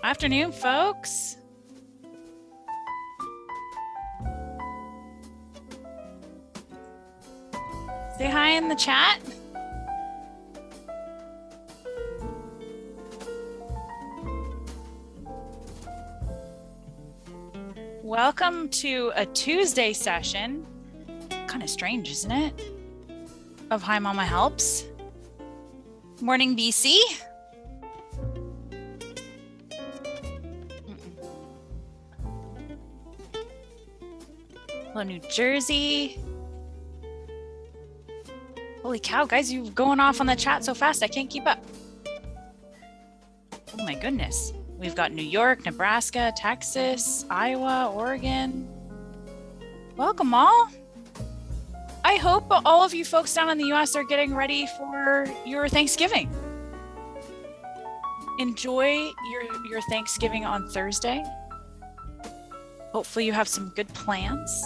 Afternoon, folks. Say hi in the chat. Welcome to a Tuesday session. Kind of strange, isn't it? Of HiMama Helps. Morning, BC. Hello, New Jersey. Holy cow, guys, you're going off on the chat so fast, I can't keep up. Oh my goodness. We've got New York, Nebraska, Texas, Iowa, Oregon. Welcome all. I hope all of you folks down in the US are getting ready for your Thanksgiving. Enjoy your Thanksgiving on Thursday. Hopefully you have some good plans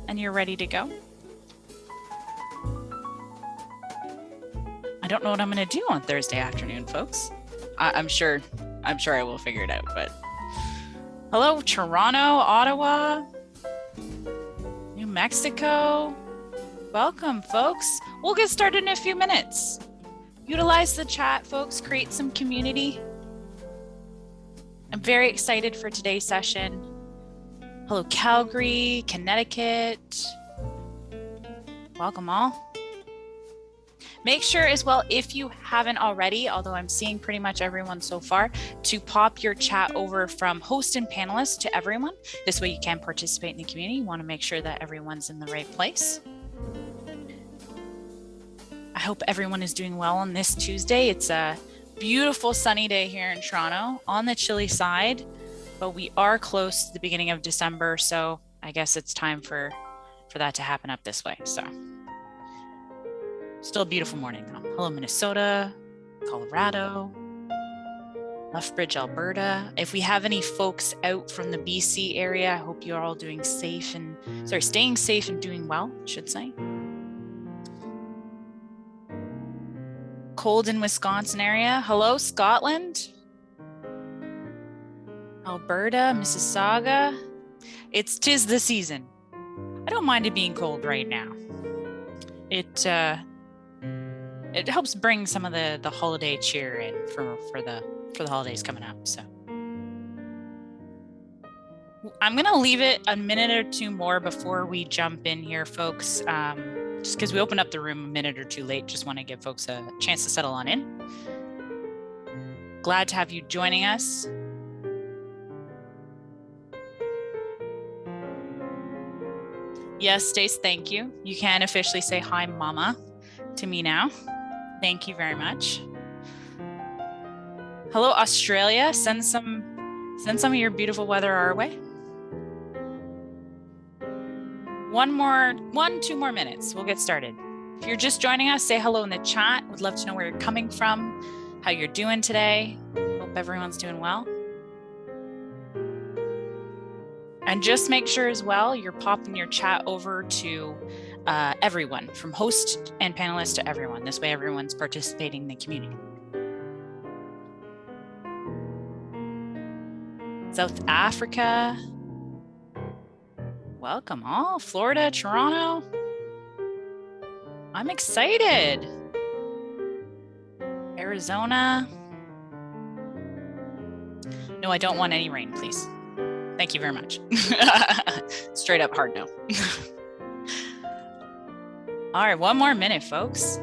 and you're ready to go. I don't know what I'm going to do on Thursday afternoon, folks. I'm sure I will figure it out, but hello, Toronto, Ottawa, New Mexico. Welcome, folks. We'll get started in a few minutes. Utilize the chat, folks. Create some community. I'm very excited for today's session. Hello, Calgary, Connecticut. Welcome all. Make sure as well, if you haven't already, although I'm seeing pretty much everyone so far, to pop your chat over from host and panelist to everyone. This way you can participate in the community. You want to make sure that everyone's in the right place. I hope everyone is doing well on this Tuesday. It's a beautiful sunny day here in Toronto, on the chilly side, but we are close to the beginning of December, so I guess it's time for that to happen up this way. So still a beautiful morning though. Hello, Minnesota, Colorado, Lethbridge, Alberta. If we have any folks out from the BC area, I hope you're all doing safe and, staying safe and doing well, I should say. Cold in Wisconsin area. Hello, Scotland, Alberta, Mississauga. Tis the season. I don't mind it being cold right now. It helps bring some of the holiday cheer in for the holidays coming up. So I'm gonna leave it a minute or two more before we jump in here, folks. Just because we opened up the room a minute or two late, just want to give folks a chance to settle on in. Glad to have you joining us. Yes, Stace, thank you. You can officially say hi, Mama, to me now. Thank you very much. Hello, Australia. Send some of your beautiful weather our way. 2 more minutes. We'll get started. If you're just joining us, say hello in the chat. Would love to know where you're coming from, how you're doing today. Hope everyone's doing well. And just make sure as well, you're popping your chat over to everyone, from host and panelist to everyone. This way everyone's participating in the community. South Africa. Welcome all. Florida, Toronto. I'm excited. Arizona. No, I don't want any rain, please. Thank you very much. Straight up hard no. All right, 1 more minute, folks.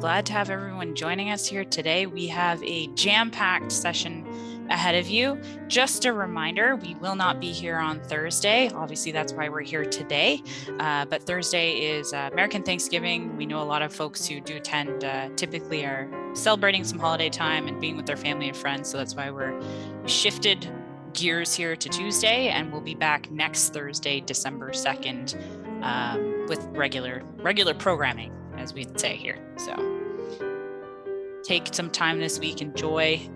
Glad to have everyone joining us here today. We have a jam-packed session ahead of you. Just a reminder, we will not be here on Thursday. Obviously, that's why we're here today. But Thursday is American Thanksgiving. We know a lot of folks who do attend typically are celebrating some holiday time and being with their family and friends. So that's why we're shifted gears here to Tuesday, and we'll be back next Thursday, December 2nd, with regular programming, as we'd say here. So take some time this week, enjoy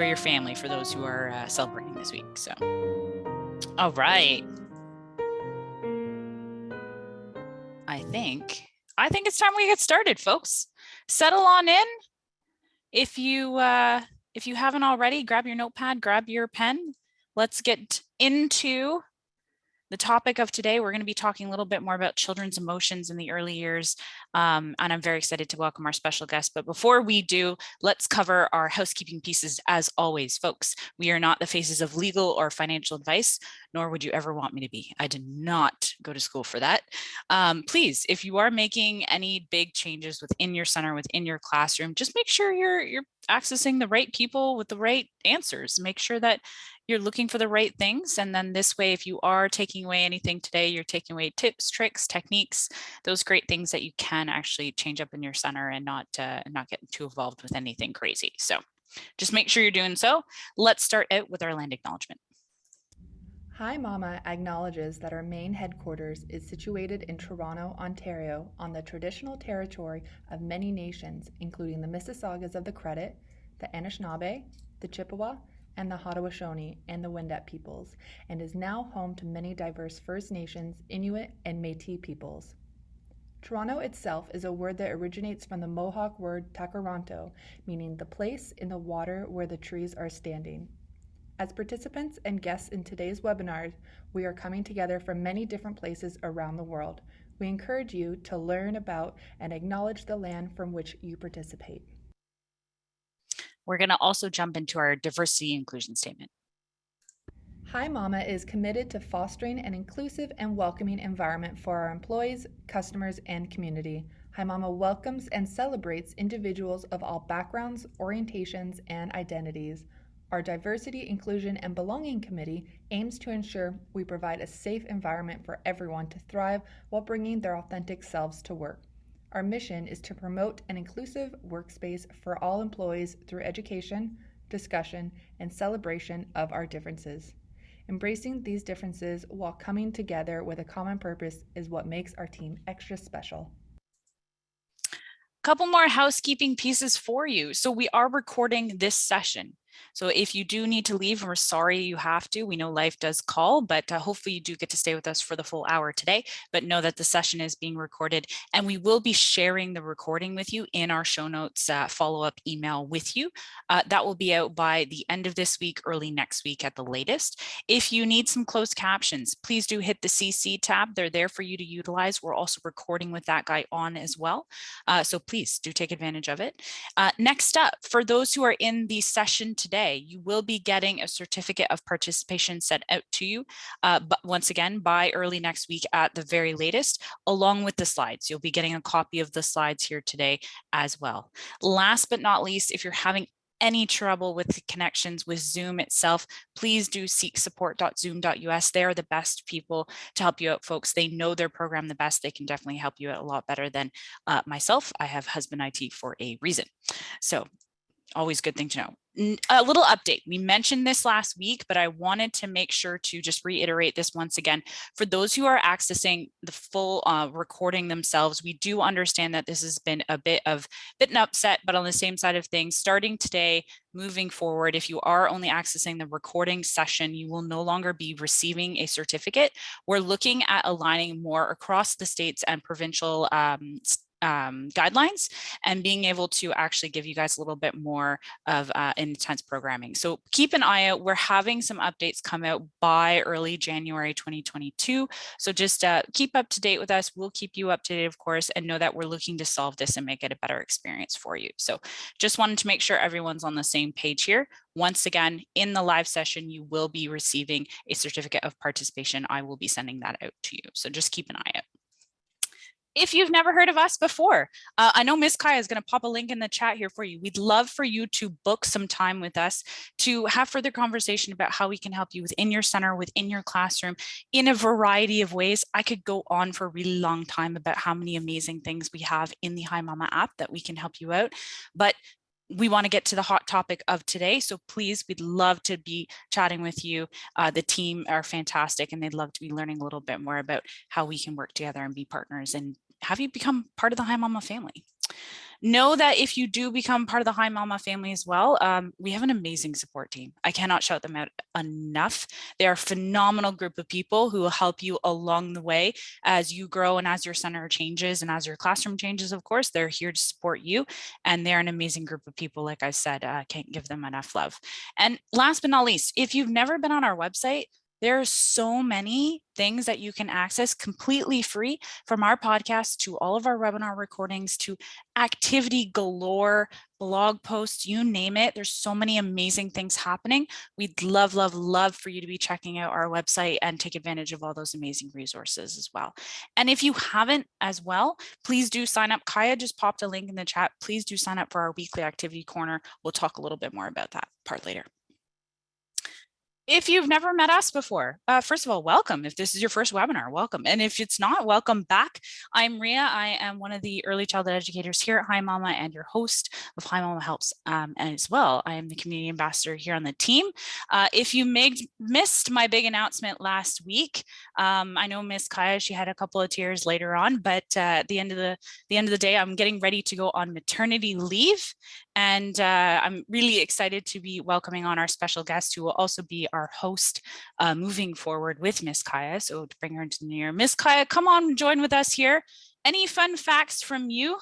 your family for those who are celebrating this week. So, all right. I think it's time we get started, folks. Settle on in, If you haven't already, grab your notepad, grab your pen. Let's get into the topic of today. We're going to be talking a little bit more about children's emotions in the early years. And I'm very excited to welcome our special guest. But before we do, let's cover our housekeeping pieces. As always, folks, we are not the faces of legal or financial advice, nor would you ever want me to be. I did not go to school for that. Please, if you are making any big changes within your center, within your classroom, just make sure you're accessing the right people with the right answers. Make sure that you're looking for the right things. And then this way, if you are taking away anything today, you're taking away tips, tricks, techniques, those great things that you can actually change up in your center and not get too involved with anything crazy. So just make sure you're doing so. Let's start out with our land acknowledgement. HiMama acknowledges that our main headquarters is situated in Toronto, Ontario, on the traditional territory of many nations, including the Mississaugas of the Credit, the Anishinaabe, the Chippewa, and the Haudenosaunee and the Wendat peoples, and is now home to many diverse First Nations, Inuit, and Métis peoples. Toronto itself is a word that originates from the Mohawk word Takaranto, meaning the place in the water where the trees are standing. As participants and guests in today's webinar, we are coming together from many different places around the world. We encourage you to learn about and acknowledge the land from which you participate. We're going to also jump into our diversity inclusion statement. HiMama is committed to fostering an inclusive and welcoming environment for our employees, customers, and community. HiMama welcomes and celebrates individuals of all backgrounds, orientations, and identities. Our Diversity, Inclusion, and Belonging Committee aims to ensure we provide a safe environment for everyone to thrive while bringing their authentic selves to work. Our mission is to promote an inclusive workspace for all employees through education, discussion, and celebration of our differences. Embracing these differences while coming together with a common purpose is what makes our team extra special. Couple more housekeeping pieces for you. So we are recording this session. So if you do need to leave, we're sorry you have to. We know life does call, but hopefully you do get to stay with us for the full hour today. But know that the session is being recorded, and we will be sharing the recording with you in our show notes follow-up email with you. That will be out by the end of this week, early next week at the latest. If you need some closed captions, please do hit the CC tab. They're there for you to utilize. We're also recording with that guy on as well. So please do take advantage of it. Next up, for those who are in the session today, you will be getting a certificate of participation sent out to you, but once again, by early next week at the very latest, along with the slides. You'll be getting a copy of the slides here today as well. Last but not least, if you're having any trouble with the connections with Zoom itself, please do seek support.zoom.us. They are the best people to help you out, folks. They know their program the best. They can definitely help you out a lot better than myself. I have husband IT for a reason. So always good thing to know. A little update. We mentioned this last week, but I wanted to make sure to just reiterate this once again. For those who are accessing the full recording themselves, we do understand that this has been a bit an upset, but on the same side of things, starting today, moving forward, if you are only accessing the recording session, you will no longer be receiving a certificate. We're looking at aligning more across the states and provincial guidelines and being able to actually give you guys a little bit more of intense programming. So keep an eye out. We're having some updates come out by early January 2022. So just keep up to date with us. We'll keep you up to date, of course, and know that we're looking to solve this and make it a better experience for you. So just wanted to make sure everyone's on the same page here. Once again, in the live session, you will be receiving a certificate of participation. I will be sending that out to you. So just keep an eye out. If you've never heard of us before, I know Miss Kaya is going to pop a link in the chat here for you. We'd love for you to book some time with us to have further conversation about how we can help you within your center, within your classroom, in a variety of ways. I could go on for a really long time about how many amazing things we have in the HiMama app that we can help you out. But we want to get to the hot topic of today. So please, we'd love to be chatting with you. The team are fantastic and they'd love to be learning a little bit more about how we can work together and be partners and have you become part of the HiMama family. Know that if you do become part of the HiMama family as well, we have an amazing support team. I cannot shout them out enough. They are a phenomenal group of people who will help you along the way as you grow and as your center changes and as your classroom changes. Of course, they're here to support you, and they're an amazing group of people. Like I said, can't give them enough love. And last but not least, if you've never been on our website, there are so many things that you can access completely free, from our podcast to all of our webinar recordings to activity galore, blog posts, you name it. There's so many amazing things happening. We'd love, love, love for you to be checking out our website and take advantage of all those amazing resources as well. And if you haven't as well, please do sign up. Kaya just popped a link in the chat. Please do sign up for our weekly activity corner. We'll talk a little bit more about that part later. If you've never met us before, first of all, welcome. If this is your first webinar, welcome. And if it's not, welcome back. I'm Ria. I am one of the early childhood educators here at HiMama and your host of HiMama Helps. And as well, I am the community ambassador here on the team. If you missed my big announcement last week, I know Miss Kaya, she had a couple of tears later on, but at the end of the day, I'm getting ready to go on maternity leave. And I'm really excited to be welcoming on our special guest, who will also be our host moving forward with Miss Kaya. So to bring her into the new year, Miss Kaya, come on, join with us here. Any fun facts from you?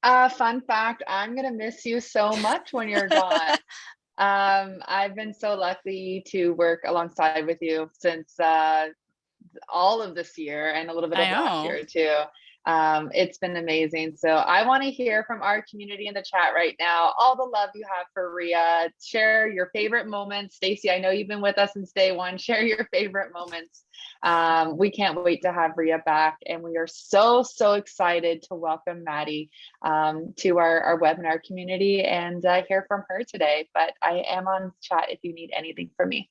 Fun fact, I'm going to miss you so much when you're gone. I've been so lucky to work alongside with you since all of this year and a little bit of last year too. It's been amazing. So I want to hear from our community in the chat right now, all the love you have for Ria. Share your favorite moments. Stacey, I know you've been with us since day one. Share your favorite moments. We can't wait to have Ria back, and we are so excited to welcome Maddie to our webinar community and hear from her today. But I am on chat if you need anything from me.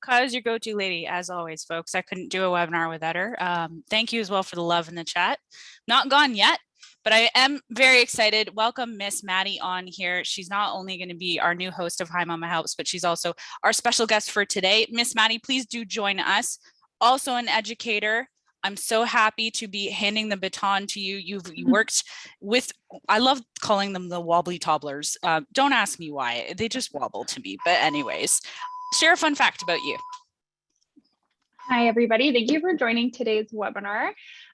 Kaya's your go-to lady, as always, folks. I couldn't do a webinar without her. Thank you as well for the love in the chat. Not gone yet, but I am very excited. Welcome Miss Maddie on here. She's not only going to be our new host of HiMama Helps, but she's also our special guest for today. Miss Maddie, please do join us. Also an educator. I'm so happy to be handing the baton to you. You worked with, I love calling them the wobbly toddlers. Don't ask me why. They just wobble to me. But anyways, share a fun fact about you. Hi, everybody. Thank you for joining today's webinar.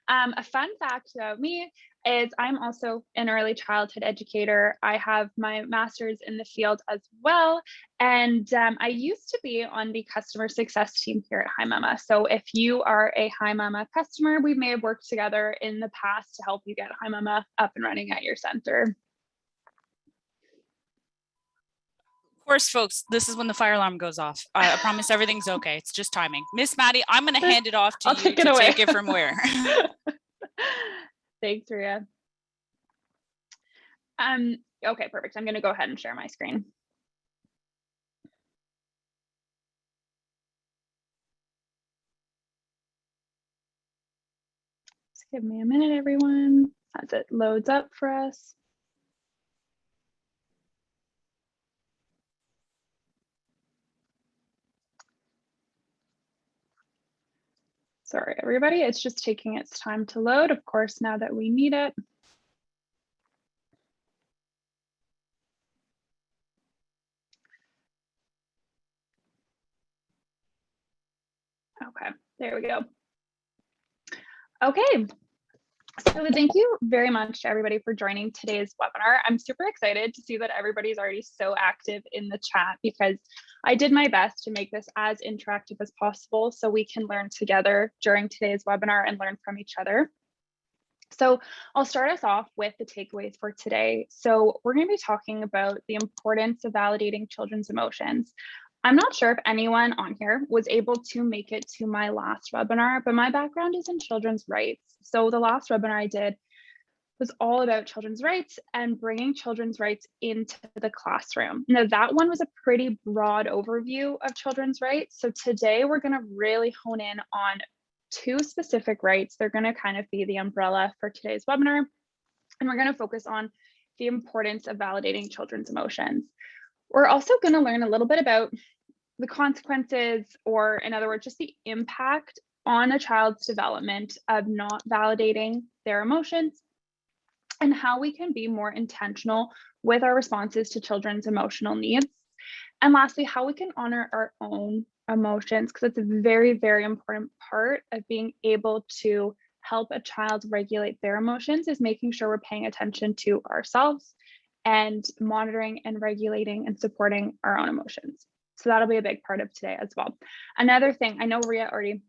A fun fact about me is I'm also an early childhood educator. I have my master's in the field as well. And I used to be on the customer success team here at HiMama. So if you are a HiMama customer, we may have worked together in the past to help you get HiMama up and running at your center. Of course, folks, this is when the fire alarm goes off. I promise everything's okay. It's just timing. Miss Maddie, I'm going to hand it off to you to take it from where. Thanks, Ria. Okay, perfect. I'm going to go ahead and share my screen. Just give me a minute, everyone, as it loads up for us. Sorry, everybody, it's just taking its time to load, of course, now that we need it. Okay, there we go. Okay, so thank you very much to everybody for joining today's webinar. I'm super excited to see that everybody's already so active in the chat, because I did my best to make this as interactive as possible so we can learn together during today's webinar and learn from each other. So I'll start us off with the takeaways for today. So we're going to be talking about the importance of validating children's emotions. I'm not sure if anyone on here was able to make it to my last webinar, but my background is in children's rights. So the last webinar I did was all about children's rights and bringing children's rights into the classroom. Now that one was a pretty broad overview of children's rights. So today we're going to really hone in on two specific rights. They're going to kind of be the umbrella for today's webinar. And we're going to focus on the importance of validating children's emotions. We're also going to learn a little bit about the consequences, or in other words, just the impact on a child's development of not validating their emotions. and how we can be more intentional with our responses to children's emotional needs. And lastly, how we can honor our own emotions, because it's a very, very important part of being able to help a child regulate their emotions, is making sure we're paying attention to ourselves and monitoring and regulating and supporting our own emotions. So that'll be a big part of today as well. Another thing, I know Ria already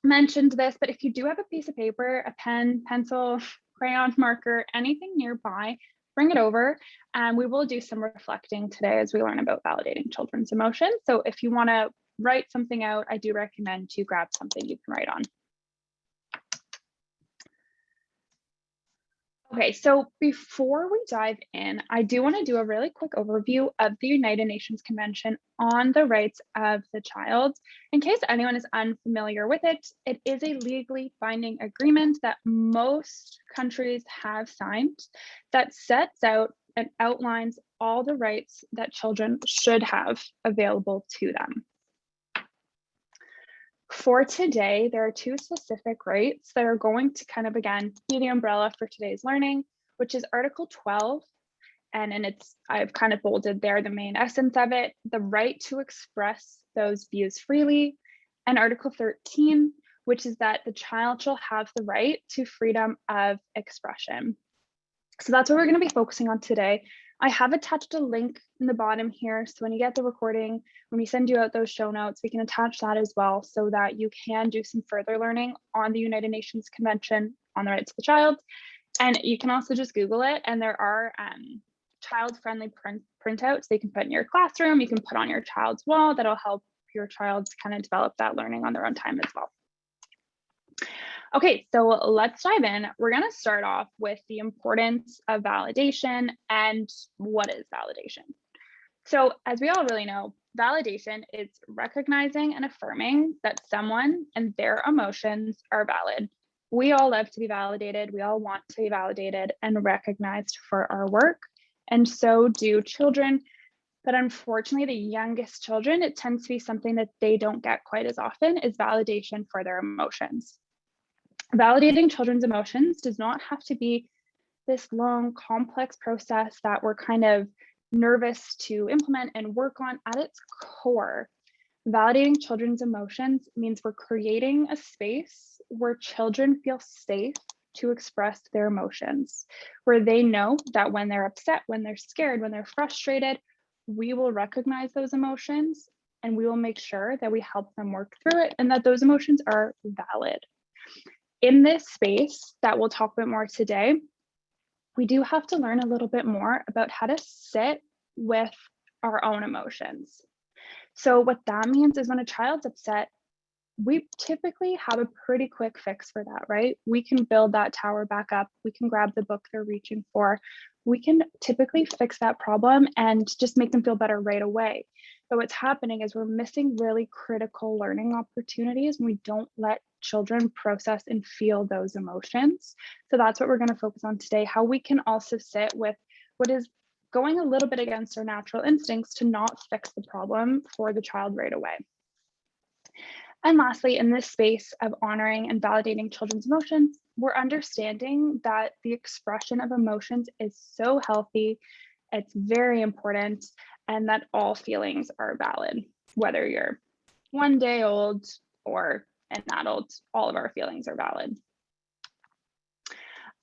mentioned this, but if you do have a piece of paper, a pen, pencil, crayon, marker, anything nearby, bring it over, and we will do some reflecting today as we learn about validating children's emotions. So if you want to write something out, I do recommend you grab something you can write on. Okay, so before we dive in, I do want to do a really quick overview of the United Nations Convention on the Rights of the Child. In case anyone is unfamiliar with it, it is a legally binding agreement that most countries have signed that sets out and outlines all the rights that children should have available to them. For today, there are two specific rights that are going to kind of, again, be the umbrella for today's learning, which is Article 12. And I've kind of bolded there the main essence of it, the right to express those views freely. And Article 13, which is that the child shall have the right to freedom of expression. So that's what we're going to be focusing on today. I have attached a link in the bottom here. So when you get the recording, when we send you out those show notes, we can attach that as well so that you can do some further learning on the United Nations Convention on the Rights of the Child. And you can also just Google it. And there are child-friendly printouts they can put in your classroom. You can put on your child's wall. That'll help your child kind of develop that learning on their own time as well. Okay, so let's dive in. We're going to start off with the importance of validation and what is validation. So as we all really know, validation is recognizing and affirming that someone and their emotions are valid. We all love to be validated. We all want to be validated and recognized for our work. And so do children. But unfortunately, the youngest children, it tends to be something that they don't get quite as often, is validation for their emotions. Validating children's emotions does not have to be this long, complex process that we're kind of nervous to implement and work on. At its core, validating children's emotions means we're creating a space where children feel safe to express their emotions, where they know that when they're upset, when they're scared, when they're frustrated, we will recognize those emotions and we will make sure that we help them work through it and that those emotions are valid. In this space that we'll talk about more today, we do have to learn a little bit more about how to sit with our own emotions. So what that means is when a child's upset, we typically have a pretty quick fix for that, right? We can build that tower back up. We can grab the book they're reaching for. We can typically fix that problem and just make them feel better right away. But what's happening is we're missing really critical learning opportunities when we don't let children process and feel those emotions. So that's what we're going to focus on today, how we can also sit with what is going a little bit against our natural instincts to not fix the problem for the child right away. And lastly, in this space of honoring and validating children's emotions, we're understanding that the expression of emotions is so healthy, it's very important, and that all feelings are valid, whether you're 1 day old or an adult, all of our feelings are valid.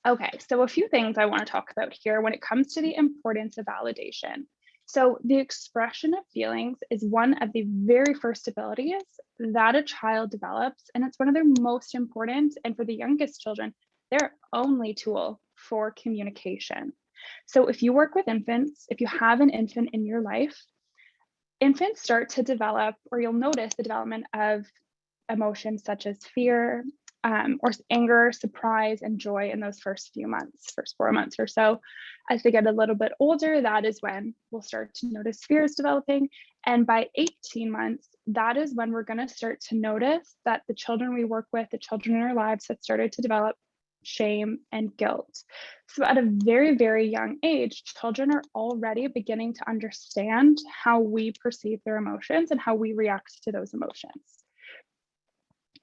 Okay, so a few things I want to talk about here when it comes to the importance of validation. So the expression of feelings is one of the very first abilities that a child develops, and it's one of their most important, and for the youngest children, their only tool for communication. So if you work with infants, if you have an infant in your life, infants start to develop, or you'll notice the development of emotions such as fear, or anger, surprise, and joy in those first 4 months or so. As they get a little bit older, that is when we'll start to notice fears developing. And by 18 months, that is when we're going to start to notice that the children we work with, the children in our lives, have started to develop shame and guilt. So at a very, very young age, children are already beginning to understand how we perceive their emotions and how we react to those emotions.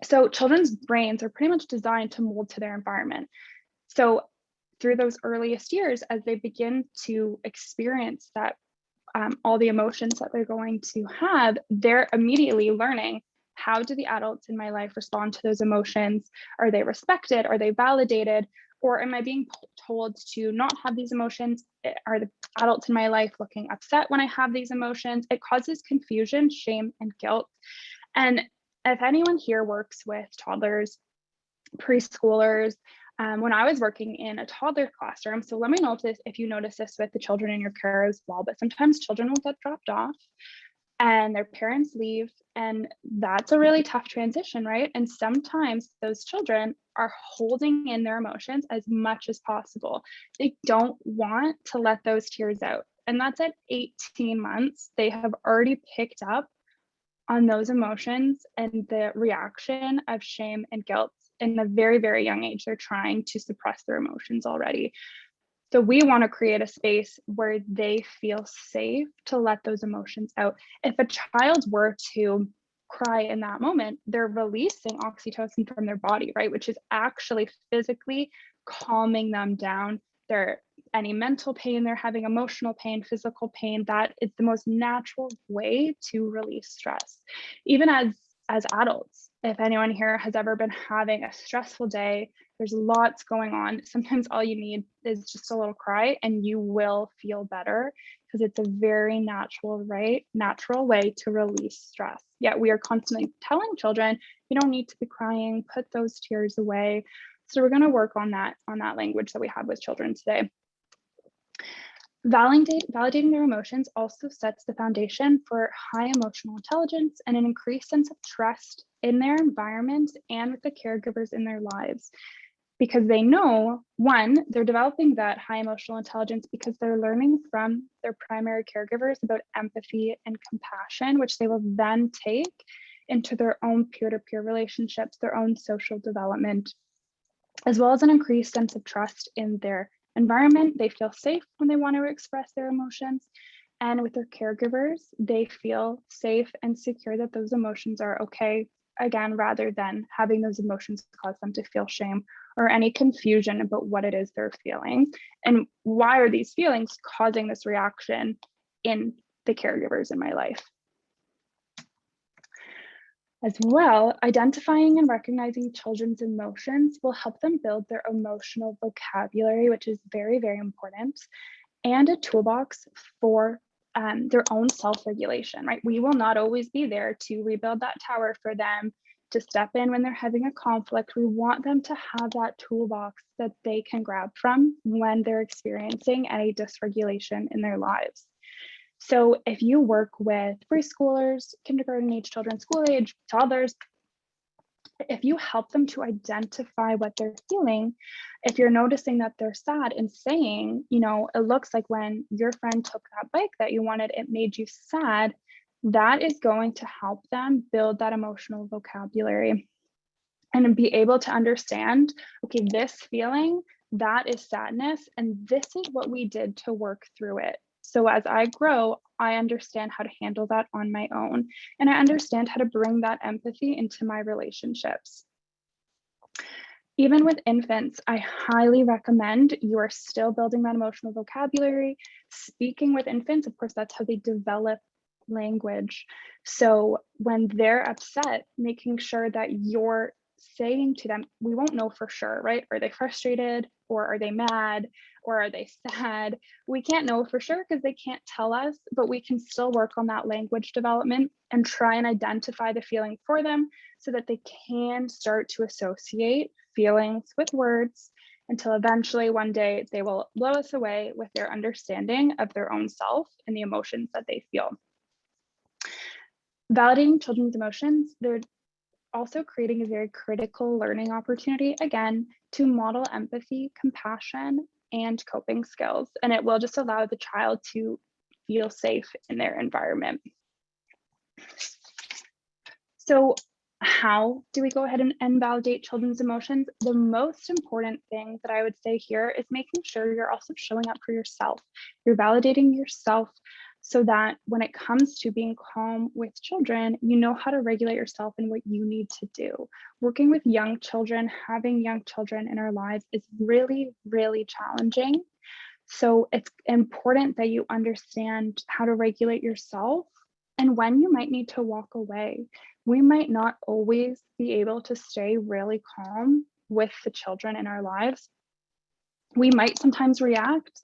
So children's brains are pretty much designed to mold to their environment. So through those earliest years, as they begin to experience that all the emotions that they're going to have, they're immediately learning, how do the adults in my life respond to those emotions? Are they respected? Are they validated? Or am I being told to not have these emotions? Are the adults in my life looking upset when I have these emotions? It causes confusion, shame, and guilt. And if anyone here works with toddlers, preschoolers, when I was working in a toddler classroom, so let me know if you notice this with the children in your care as well, but sometimes children will get dropped off and their parents leave, and that's a really tough transition, right? And sometimes those children are holding in their emotions as much as possible. They don't want to let those tears out. And that's at 18 months. They have already picked up on those emotions and the reaction of shame and guilt in a very, very young age. They're trying to suppress their emotions already. So we want to create a space where they feel safe to let those emotions out. If a child were to cry in that moment, they're releasing oxytocin from their body, right? Which is actually physically calming them down. Any mental pain they're having, emotional pain, physical pain, that is the most natural way to release stress. Even as adults, if anyone here has ever been having a stressful day, there's lots going on. Sometimes all you need is just a little cry and you will feel better, because it's a very natural way to release stress. Yet we are constantly telling children, you don't need to be crying, put those tears away. So we're going to work on that language that we have with children today. Validating their emotions also sets the foundation for high emotional intelligence and an increased sense of trust in their environment and with the caregivers in their lives. Because they know, one, they're developing that high emotional intelligence because they're learning from their primary caregivers about empathy and compassion, which they will then take into their own peer-to-peer relationships, their own social development, as well as an increased sense of trust in their environment. They feel safe when they want to express their emotions. And with their caregivers, they feel safe and secure that those emotions are okay, again, rather than having those emotions cause them to feel shame or any confusion about what it is they're feeling. And why are these feelings causing this reaction in the caregivers in my life? As well, identifying and recognizing children's emotions will help them build their emotional vocabulary, which is very, very important, and a toolbox for their own self-regulation, right? We will not always be there to rebuild that tower for them, to step in when they're having a conflict. We want them to have that toolbox that they can grab from when they're experiencing any dysregulation in their lives. So if you work with preschoolers, kindergarten age children, school age, toddlers, if you help them to identify what they're feeling, if you're noticing that they're sad and saying, it looks like when your friend took that bike that you wanted, it made you sad, that is going to help them build that emotional vocabulary and be able to understand, okay, this feeling, that is sadness, and this is what we did to work through it. So as I grow, I understand how to handle that on my own, and I understand how to bring that empathy into my relationships. Even with infants, I highly recommend you are still building that emotional vocabulary. Speaking with infants, of course, that's how they develop language. So when they're upset, making sure that you're saying to them, we won't know for sure, right? Are they frustrated, or are they mad, or are they sad? We can't know for sure because they can't tell us, but we can still work on that language development and try and identify the feeling for them so that they can start to associate feelings with words, until eventually one day they will blow us away with their understanding of their own self and the emotions that they feel. Validating children's emotions, they're also creating a very critical learning opportunity, again, to model empathy, compassion, and coping skills. And it will just allow the child to feel safe in their environment. So how do we go ahead and validate children's emotions? The most important thing that I would say here is making sure you're also showing up for yourself. You're validating yourself so that when it comes to being calm with children, you know how to regulate yourself and what you need to do. Working with young children, having young children in our lives is really, really challenging. So it's important that you understand how to regulate yourself and when you might need to walk away. We might not always be able to stay really calm with the children in our lives. We might sometimes react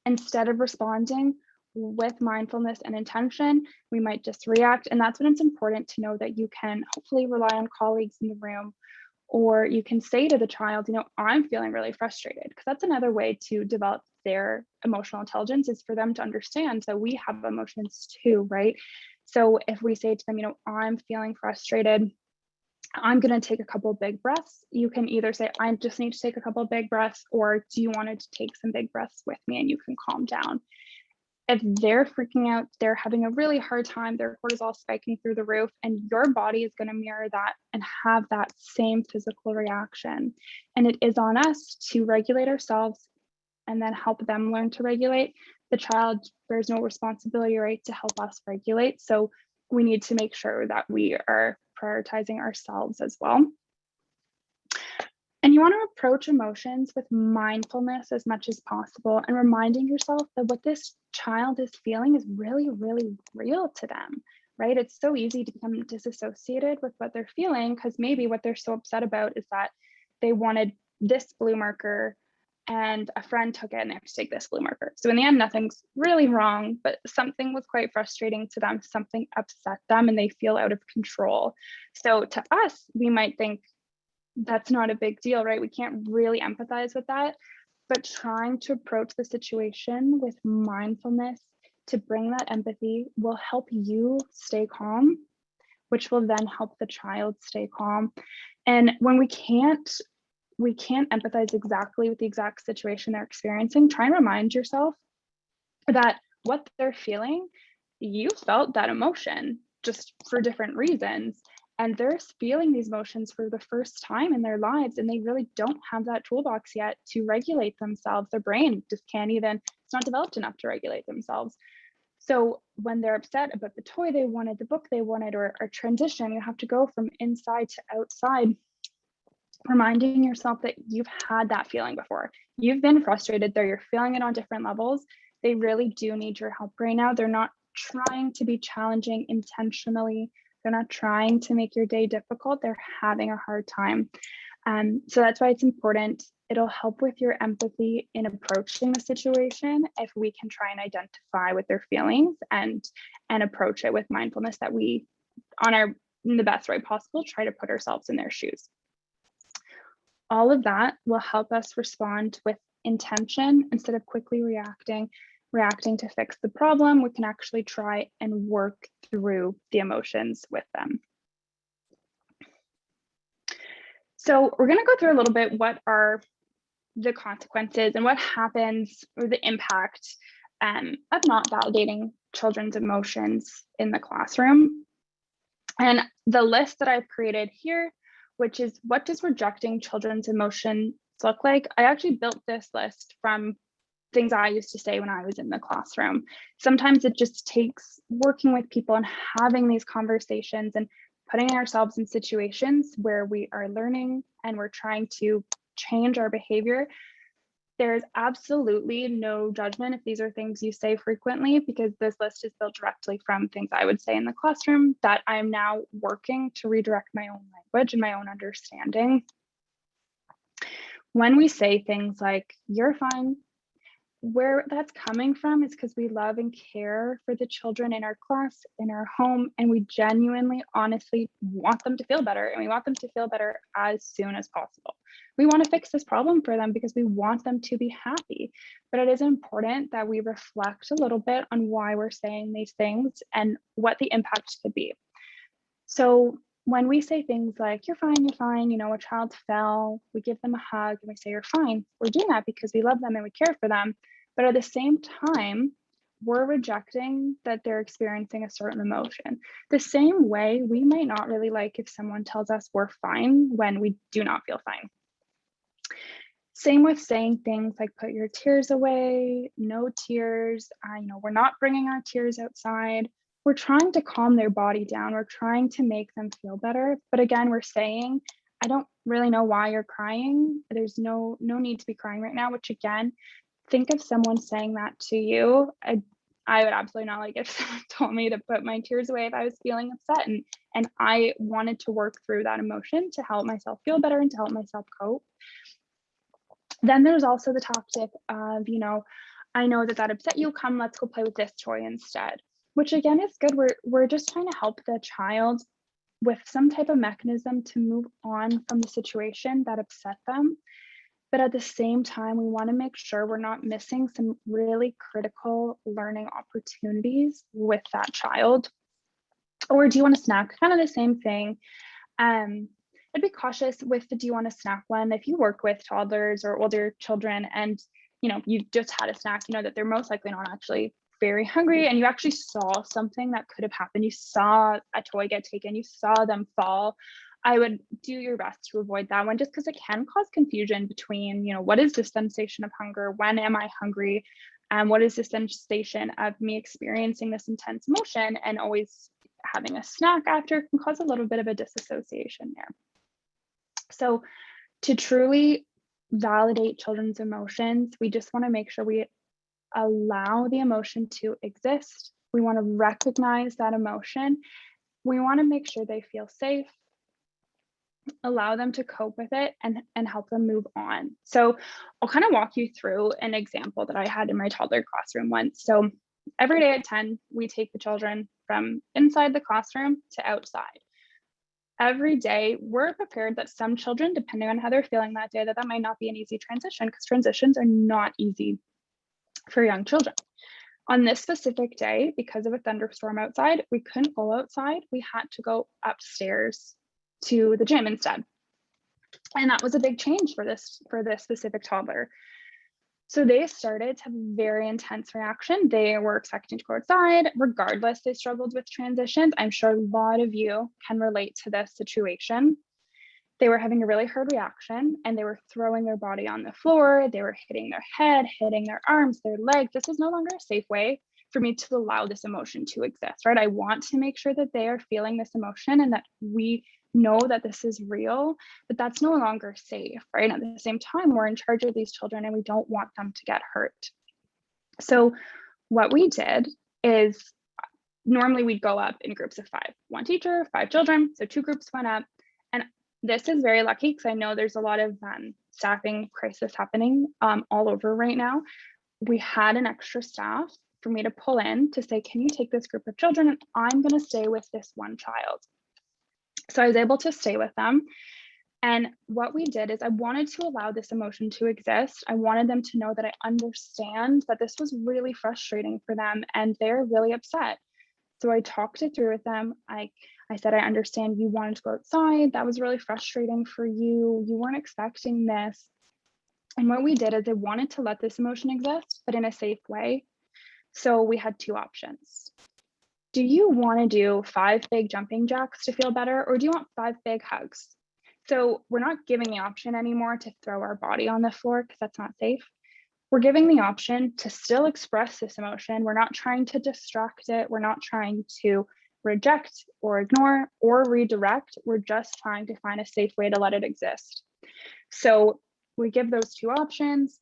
instead of responding with mindfulness and intention. We might just react. And that's when it's important to know that you can hopefully rely on colleagues in the room, or you can say to the child, you know, I'm feeling really frustrated, because that's another way to develop their emotional intelligence, is for them to understand that we have emotions too, right? So if we say to them, you know, I'm feeling frustrated, I'm going to take a couple of big breaths. You can either say, I just need to take a couple of big breaths, or do you want to take some big breaths with me and you can calm down? If they're freaking out, they're having a really hard time, their cortisol spiking through the roof, and your body is going to mirror that and have that same physical reaction. And it is on us to regulate ourselves and then help them learn to regulate. The child bears no responsibility, right, to help us regulate. So we need to make sure that we are prioritizing ourselves as well. And you want to approach emotions with mindfulness as much as possible, and reminding yourself that what this child is feeling is really, really real to them, right? It's so easy to become disassociated with what they're feeling, because maybe what they're so upset about is that they wanted this blue marker and a friend took it and they have to take this blue marker. So in the end, nothing's really wrong, but something was quite frustrating to them, something upset them, and they feel out of control. So to us, we might think, that's not a big deal, right? We can't really empathize with that, but trying to approach the situation with mindfulness to bring that empathy will help you stay calm, which will then help the child stay calm. And when we can't empathize exactly with the exact situation they're experiencing, try and remind yourself that what they're feeling, you felt that emotion, just for different reasons. And they're feeling these emotions for the first time in their lives, and they really don't have that toolbox yet to regulate themselves. Their brain just can't even, it's not developed enough to regulate themselves. So when they're upset about the toy they wanted, the book they wanted, or transition, you have to go from inside to outside, reminding yourself that you've had that feeling before. You've been frustrated there, you're feeling it on different levels. They really do need your help right now. They're not trying to be challenging intentionally. They're not trying to make your day difficult. They're having a hard time. So that's why it's important. It'll help with your empathy in approaching the situation if we can try and identify with their feelings and approach it with mindfulness, that we, in the best way possible, try to put ourselves in their shoes. All of that will help us respond with intention instead of quickly reacting to fix the problem. We can actually try and work through the emotions with them. So we're going to go through a little bit what are the consequences and what happens, or the impact of not validating children's emotions in the classroom. And the list that I've created here, which is, what does rejecting children's emotions look like? I actually built this list from things I used to say when I was in the classroom. Sometimes it just takes working with people and having these conversations and putting ourselves in situations where we are learning and we're trying to change our behavior. There's absolutely no judgment if these are things you say frequently, because this list is built directly from things I would say in the classroom that I'm now working to redirect my own language and my own understanding. When we say things like, you're fine, where that's coming from is because we love and care for the children in our class, in our home, and we genuinely, honestly want them to feel better, and we want them to feel better as soon as possible. We want to fix this problem for them because we want them to be happy. But it is important that we reflect a little bit on why we're saying these things and what the impact could be. So when we say things like, you're fine, you know, a child fell, we give them a hug and we say, you're fine. We're doing that because we love them and we care for them. But at the same time, we're rejecting that they're experiencing a certain emotion. The same way we might not really like if someone tells us we're fine when we do not feel fine. Same with saying things like put your tears away, no tears, we're not bringing our tears outside. We're trying to calm their body down. We're trying to make them feel better. But again, we're saying, I don't really know why you're crying. There's no need to be crying right now, which again, think of someone saying that to you. I would absolutely not like if someone told me to put my tears away if I was feeling upset. And I wanted to work through that emotion to help myself feel better and to help myself cope. Then there's also the tactic of, I know that upset you, come, let's go play with this toy instead, which again is good. We're just trying to help the child with some type of mechanism to move on from the situation that upset them. But at the same time, we want to make sure we're not missing some really critical learning opportunities with that child. Or do you want a snack? Kind of the same thing. I'd be cautious with the do you want a snack one. If you work with toddlers or older children and you just had a snack, that they're most likely not actually very hungry, and you actually saw something that could have happened. You saw a toy get taken, you saw them fall. I would do your best to avoid that one, just because it can cause confusion between, what is the sensation of hunger? When am I hungry? And what is the sensation of me experiencing this intense emotion and always having a snack after can cause a little bit of a disassociation there. So to truly validate children's emotions, we just want to make sure we allow the emotion to exist. We want to recognize that emotion. We want to make sure they feel safe, allow them to cope with it, and help them move on. So I'll kind of walk you through an example that I had in my toddler classroom once. So every day at 10, we take the children from inside the classroom to outside. Every day, we're prepared that some children, depending on how they're feeling that day, that might not be an easy transition, because transitions are not easy for young children. On this specific day, because of a thunderstorm outside, we couldn't go outside. We had to go upstairs to the gym instead. And that was a big change for this specific toddler. So they started to have a very intense reaction. They were expecting to go outside. Regardless, they struggled with transitions. I'm sure a lot of you can relate to this situation. They were having a really hard reaction, and they were throwing their body on the floor. They were hitting their head, hitting their arms, their legs. This is no longer a safe way for me to allow this emotion to exist, right? I want to make sure that they are feeling this emotion and that we know that this is real, but that's no longer safe, right? At the same time, we're in charge of these children and we don't want them to get hurt. So what we did is, normally we'd go up in groups of 5, 1 teacher, 5 children. So 2 groups went up. And this is very lucky because I know there's a lot of staffing crisis happening all over right now. We had an extra staff for me to pull in to say, can you take this group of children? And I'm going to stay with this one child. So I was able to stay with them. And what we did is, I wanted to allow this emotion to exist. I wanted them to know that I understand that this was really frustrating for them and they're really upset. So I talked it through with them. I said, I understand you wanted to go outside. That was really frustrating for you. You weren't expecting this. And what we did is, I wanted to let this emotion exist, but in a safe way. So we had 2 options. Do you want to do 5 big jumping jacks to feel better, or do you want 5 big hugs? So we're not giving the option anymore to throw our body on the floor, because that's not safe. We're giving the option to still express this emotion. We're not trying to distract it. We're not trying to reject or ignore or redirect. We're just trying to find a safe way to let it exist. So we give those 2 options.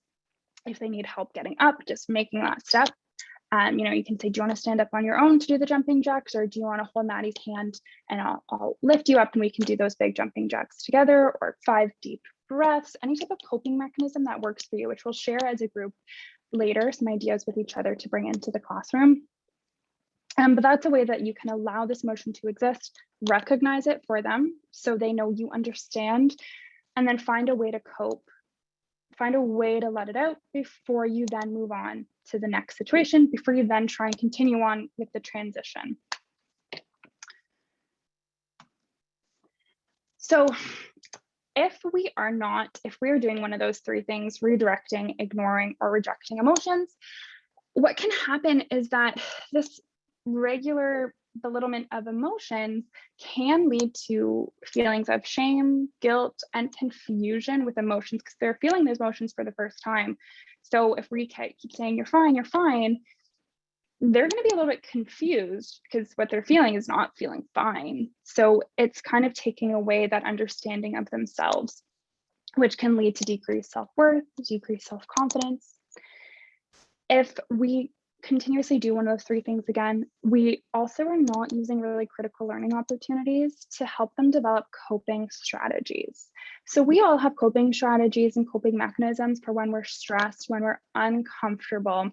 If they need help getting up, just making that step. You can say, do you want to stand up on your own to do the jumping jacks, or do you want to hold Maddie's hand and I'll lift you up and we can do those big jumping jacks together, or 5 deep breaths, any type of coping mechanism that works for you, which we'll share as a group later, some ideas with each other to bring into the classroom. But that's a way that you can allow this emotion to exist, recognize it for them so they know you understand, and then find a way to cope. Find a way to let it out before you then move on to the next situation, before you then try and continue on with the transition. So if we are doing one of those 3 things, redirecting, ignoring, or rejecting emotions, what can happen is that this regular belittlement of emotions can lead to feelings of shame, guilt, and confusion with emotions because they're feeling those emotions for the first time. So if we keep saying, you're fine, they're going to be a little bit confused because what they're feeling is not feeling fine. So it's kind of taking away that understanding of themselves, which can lead to decreased self-worth, decreased self-confidence. If we continuously do one of those three things again, we also are not using really critical learning opportunities to help them develop coping strategies. So we all have coping strategies and coping mechanisms for when we're stressed, when we're uncomfortable.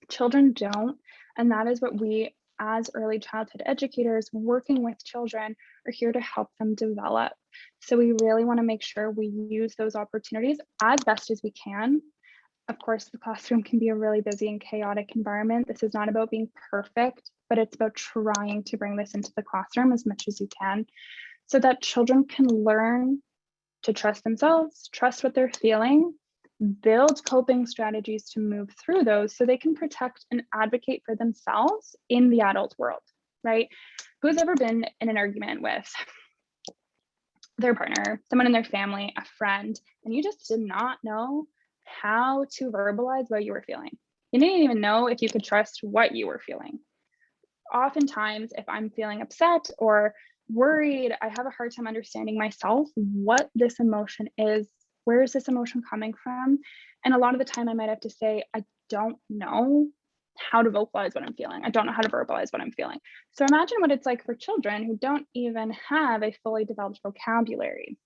Children don't, and that is what we as early childhood educators working with children are here to help them develop. So we really want to make sure we use those opportunities as best as we can. Of course, the classroom can be a really busy and chaotic environment. This is not about being perfect, but it's about trying to bring this into the classroom as much as you can so that children can learn to trust themselves, trust what they're feeling, build coping strategies to move through those so they can protect and advocate for themselves in the adult world, right? Who's ever been in an argument with their partner, someone in their family, a friend, and you just did not know how to verbalize what you were feeling? You didn't even know if you could trust what you were feeling. Oftentimes, if I'm feeling upset or worried, I have a hard time understanding myself, what this emotion is. Where is this emotion coming from? And a lot of the time I might have to say, I don't know how to vocalize what I'm feeling. I don't know how to verbalize what I'm feeling. So imagine what it's like for children who don't even have a fully developed vocabulary.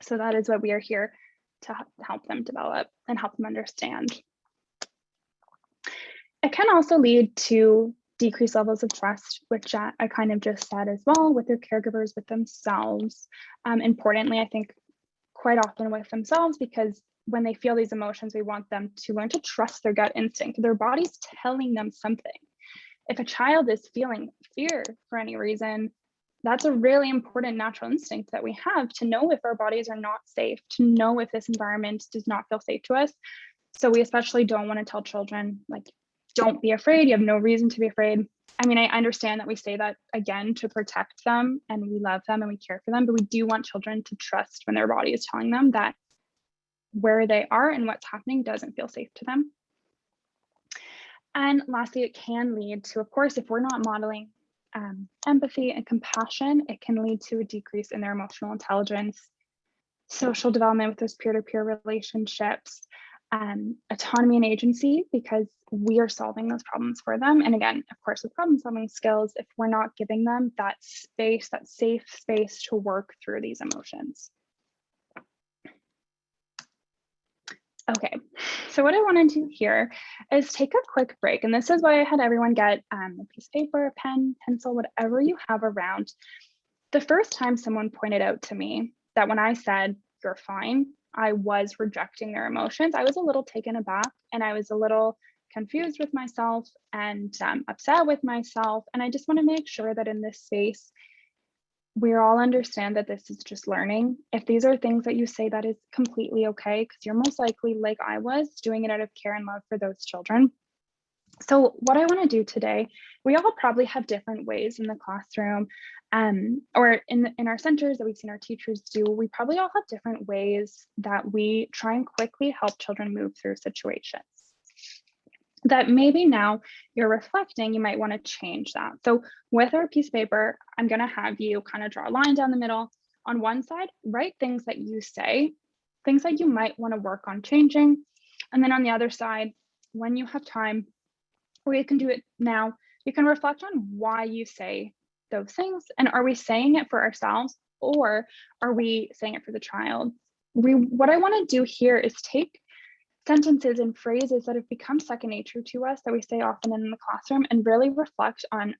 So that is what we are here to help them develop and help them understand. It can also lead to decreased levels of trust, which I kind of just said as well, with their caregivers, with themselves. Importantly, I think quite often with themselves, because when they feel these emotions, we want them to learn to trust their gut instinct. Their body's telling them something. If a child is feeling fear for any reason, that's a really important natural instinct that we have to know if our bodies are not safe, to know if this environment does not feel safe to us. So we especially don't want to tell children, like, don't be afraid. You have no reason to be afraid. I mean, I understand that we say that again to protect them and we love them and we care for them, but we do want children to trust when their body is telling them that where they are and what's happening doesn't feel safe to them. And lastly, it can lead to, of course, if we're not modeling empathy and compassion, it can lead to a decrease in their emotional intelligence, social development with those peer-to-peer relationships, autonomy and agency, because we are solving those problems for them. And again, of course, with problem solving skills, if we're not giving them that space, that safe space to work through these emotions. Okay, so what I want to do here is take a quick break. And this is why I had everyone get a piece of paper, a pen, pencil, whatever you have around. The first time someone pointed out to me that when I said, you're fine, I was rejecting their emotions, I was a little taken aback and I was a little confused with myself and upset with myself. And I just want to make sure that in this space, we all understand that this is just learning. If these are things that you say, that is completely okay, because you're most likely, like I was, doing it out of care and love for those children. So what I want to do today, we all probably have different ways in the classroom or in our centers that we've seen our teachers do. We probably all have different ways that we try and quickly help children move through situations that maybe now you're reflecting, you might want to change that. So with our piece of paper, I'm going to have you kind of draw a line down the middle. On one side, write things that you say, things that you might want to work on changing. And then on the other side, when you have time, or you can do it now, you can reflect on why you say those things. And are we saying it for ourselves or are we saying it for the child? What I want to do here is take sentences and phrases that have become second nature to us that we say often in the classroom and really reflect on,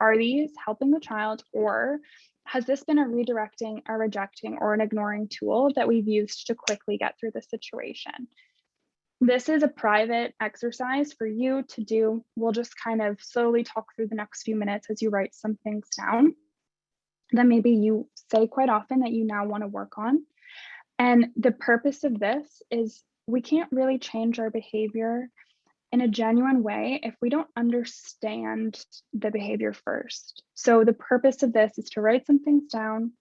are these helping the child, or has this been a redirecting, a rejecting, or an ignoring tool that we've used to quickly get through the situation? This is a private exercise for you to do. We'll just kind of slowly talk through the next few minutes as you write some things down that maybe you say quite often that you now want to work on. And the purpose of this is we can't really change our behavior in a genuine way if we don't understand the behavior first. So the purpose of this is to write some things down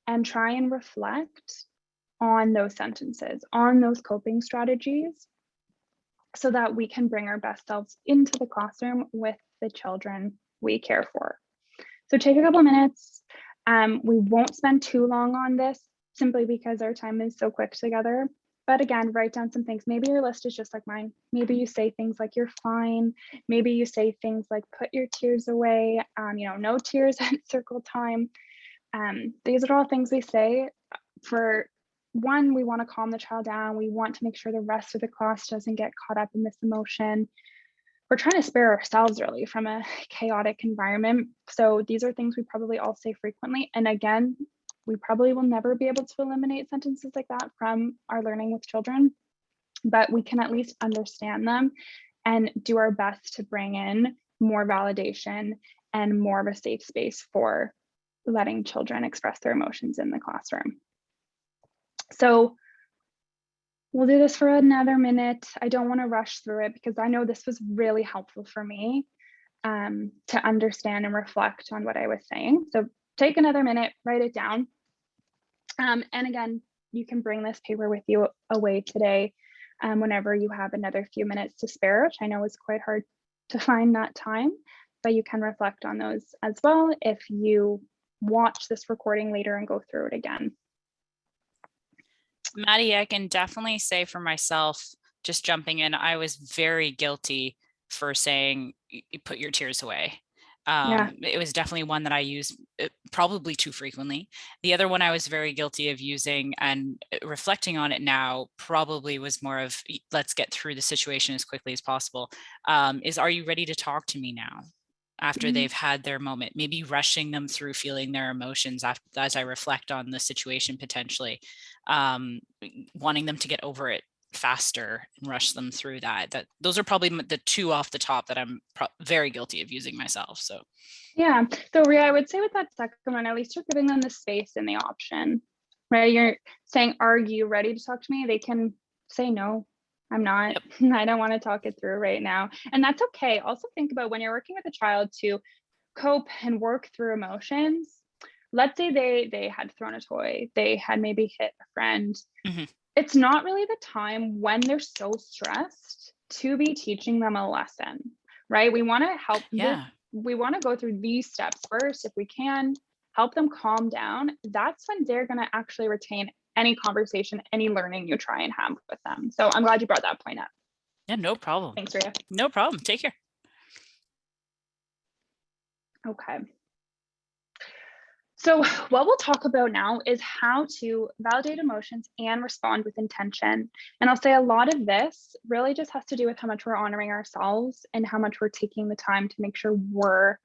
and try and reflect on those sentences, on those coping strategies, so that we can bring our best selves into the classroom with the children we care for. So take a couple minutes. We won't spend too long on this simply because our time is so quick together. But again, write down some things. Maybe your list is just like mine. Maybe you say things like you're fine. Maybe you say things like put your tears away, no tears at circle time. These are all things we say for one, we want to calm the child down. We want to make sure the rest of the class doesn't get caught up in this emotion. We're trying to spare ourselves really from a chaotic environment. So these are things we probably all say frequently. And again, we probably will never be able to eliminate sentences like that from our learning with children, but we can at least understand them and do our best to bring in more validation and more of a safe space for letting children express their emotions in the classroom. So we'll do this for another minute. I don't want to rush through it because I know this was really helpful for me to understand and reflect on what I was saying. So take another minute, write it down. And again, you can bring this paper with you away today whenever you have another few minutes to spare, which I know is quite hard to find that time, but you can reflect on those as well if you watch this recording later and go through it again. Maddie, I can definitely say for myself, just jumping in, I was very guilty for saying, put your tears away. It was definitely one that I used probably too frequently. The other one I was very guilty of using, and reflecting on it now, probably was more of, let's get through the situation as quickly as possible, is, are you ready to talk to me now? After they've had their moment, maybe rushing them through feeling their emotions as I reflect on the situation, potentially wanting them to get over it faster and rush them through that. Those are probably the two off the top that I'm very guilty of using myself. So yeah, so Ria, I would say with that second one, at least you're giving them the space and the option, right? You're saying, are you ready to talk to me? They can say no. I'm not. Yep. I don't want to talk it through right now. And that's okay. Also think about when you're working with a child to cope and work through emotions. Let's say they had thrown a toy, they had maybe hit a friend. It's not really the time when they're so stressed to be teaching them a lesson, right? We want to help them. We want to go through these steps first. If we can help them calm down, that's when they're going to actually retain any conversation, any learning you try and have with them. So I'm glad you brought that point up. Yeah, no problem. Thanks, Ria. No problem. Take care. Okay. So what we'll talk about now is how to validate emotions and respond with intention. And I'll say a lot of this really just has to do with how much we're honoring ourselves and how much we're taking the time to make sure we're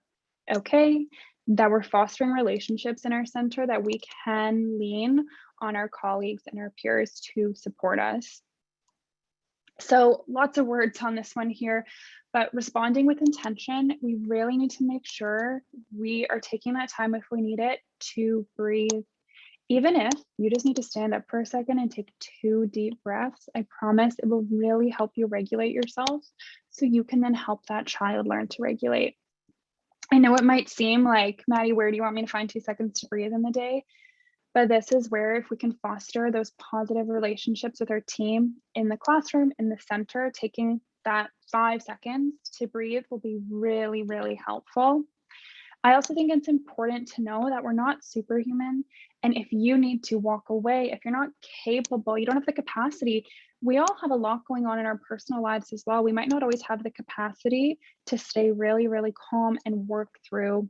okay, that we're fostering relationships in our center, that we can lean on our colleagues and our peers to support us. So lots of words on this one here, but responding with intention, we really need to make sure we are taking that time if we need it to breathe. Even if you just need to stand up for a second and take 2 deep breaths, I promise it will really help you regulate yourself so you can then help that child learn to regulate. I know it might seem like, Maddie, where do you want me to find 2 seconds to breathe in the day? But this is where, if we can foster those positive relationships with our team in the classroom, in the center, taking that 5 seconds to breathe will be really, really helpful. I also think it's important to know that we're not superhuman. And if you need to walk away, if you're not capable, you don't have the capacity, we all have a lot going on in our personal lives as well. We might not always have the capacity to stay really, really calm and work through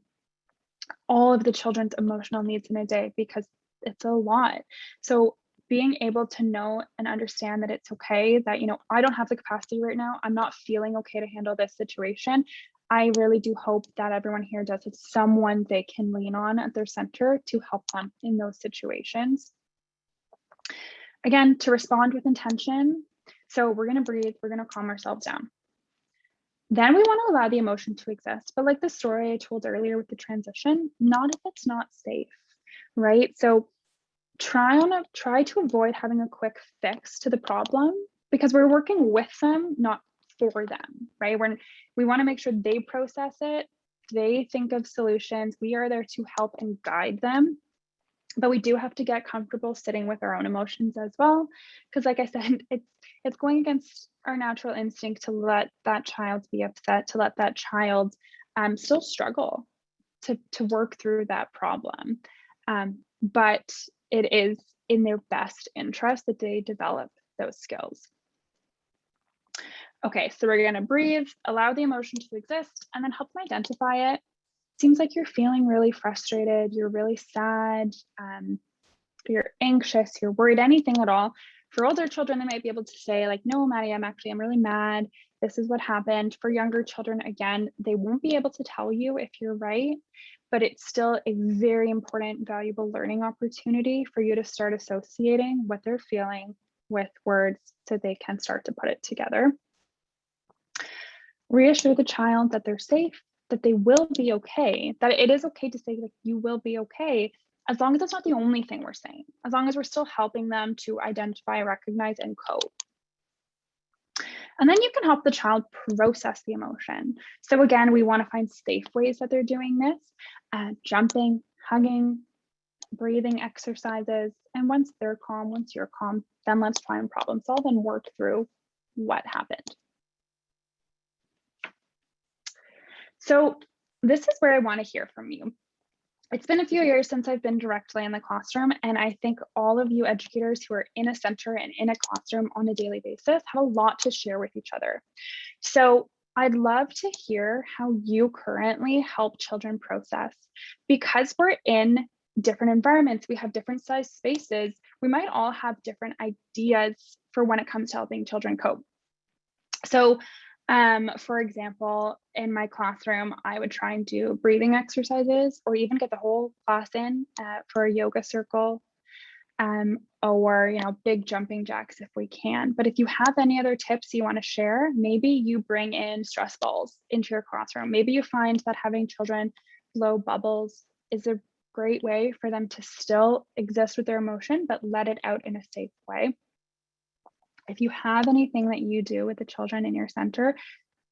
all of the children's emotional needs in a day, because it's a lot. So being able to know and understand that it's okay, that, I don't have the capacity right now, I'm not feeling okay to handle this situation. I really do hope that everyone here does have someone they can lean on at their center to help them in those situations. Again, to respond with intention. So we're going to breathe, we're going to calm ourselves down. Then we want to allow the emotion to exist. But like the story I told earlier with the transition, not if it's not safe, right? So try to avoid having a quick fix to the problem, because we're working with them, not for them, right? We want to make sure they process it, they think of solutions. We are there to help and guide them. But we do have to get comfortable sitting with our own emotions as well. Because like I said, it's going against our natural instinct to let that child be upset, to let that child still struggle to work through that problem. But it is in their best interest that they develop those skills. Okay, so we're gonna breathe, allow the emotion to exist, and then help them identify it. Seems like you're feeling really frustrated, you're really sad, you're anxious, you're worried, anything at all. For older children, they might be able to say like, no, Maddie, I'm really mad. This is what happened. For younger children, again, they won't be able to tell you if you're right, but it's still a very important, valuable learning opportunity for you to start associating what they're feeling with words so they can start to put it together. Reassure the child that they're safe, that they will be okay, that it is okay to say that you will be okay, as long as it's not the only thing we're saying, as long as we're still helping them to identify, recognize, and cope. And then you can help the child process the emotion. So again, we want to find safe ways that they're doing this, jumping, hugging, breathing exercises. And once they're calm, once you're calm, then let's try and problem solve and work through what happened. So this is where I want to hear from you. It's been a few years since I've been directly in the classroom, and I think all of you educators who are in a center and in a classroom on a daily basis have a lot to share with each other. So I'd love to hear how you currently help children process. Because we're in different environments, we have different size spaces, we might all have different ideas for when it comes to helping children cope. So for example, in my classroom, I would try and do breathing exercises or even get the whole class in for a yoga circle or, big jumping jacks if we can. But if you have any other tips you want to share, maybe you bring in stress balls into your classroom. Maybe you find that having children blow bubbles is a great way for them to still exist with their emotion, but let it out in a safe way. If you have anything that you do with the children in your center,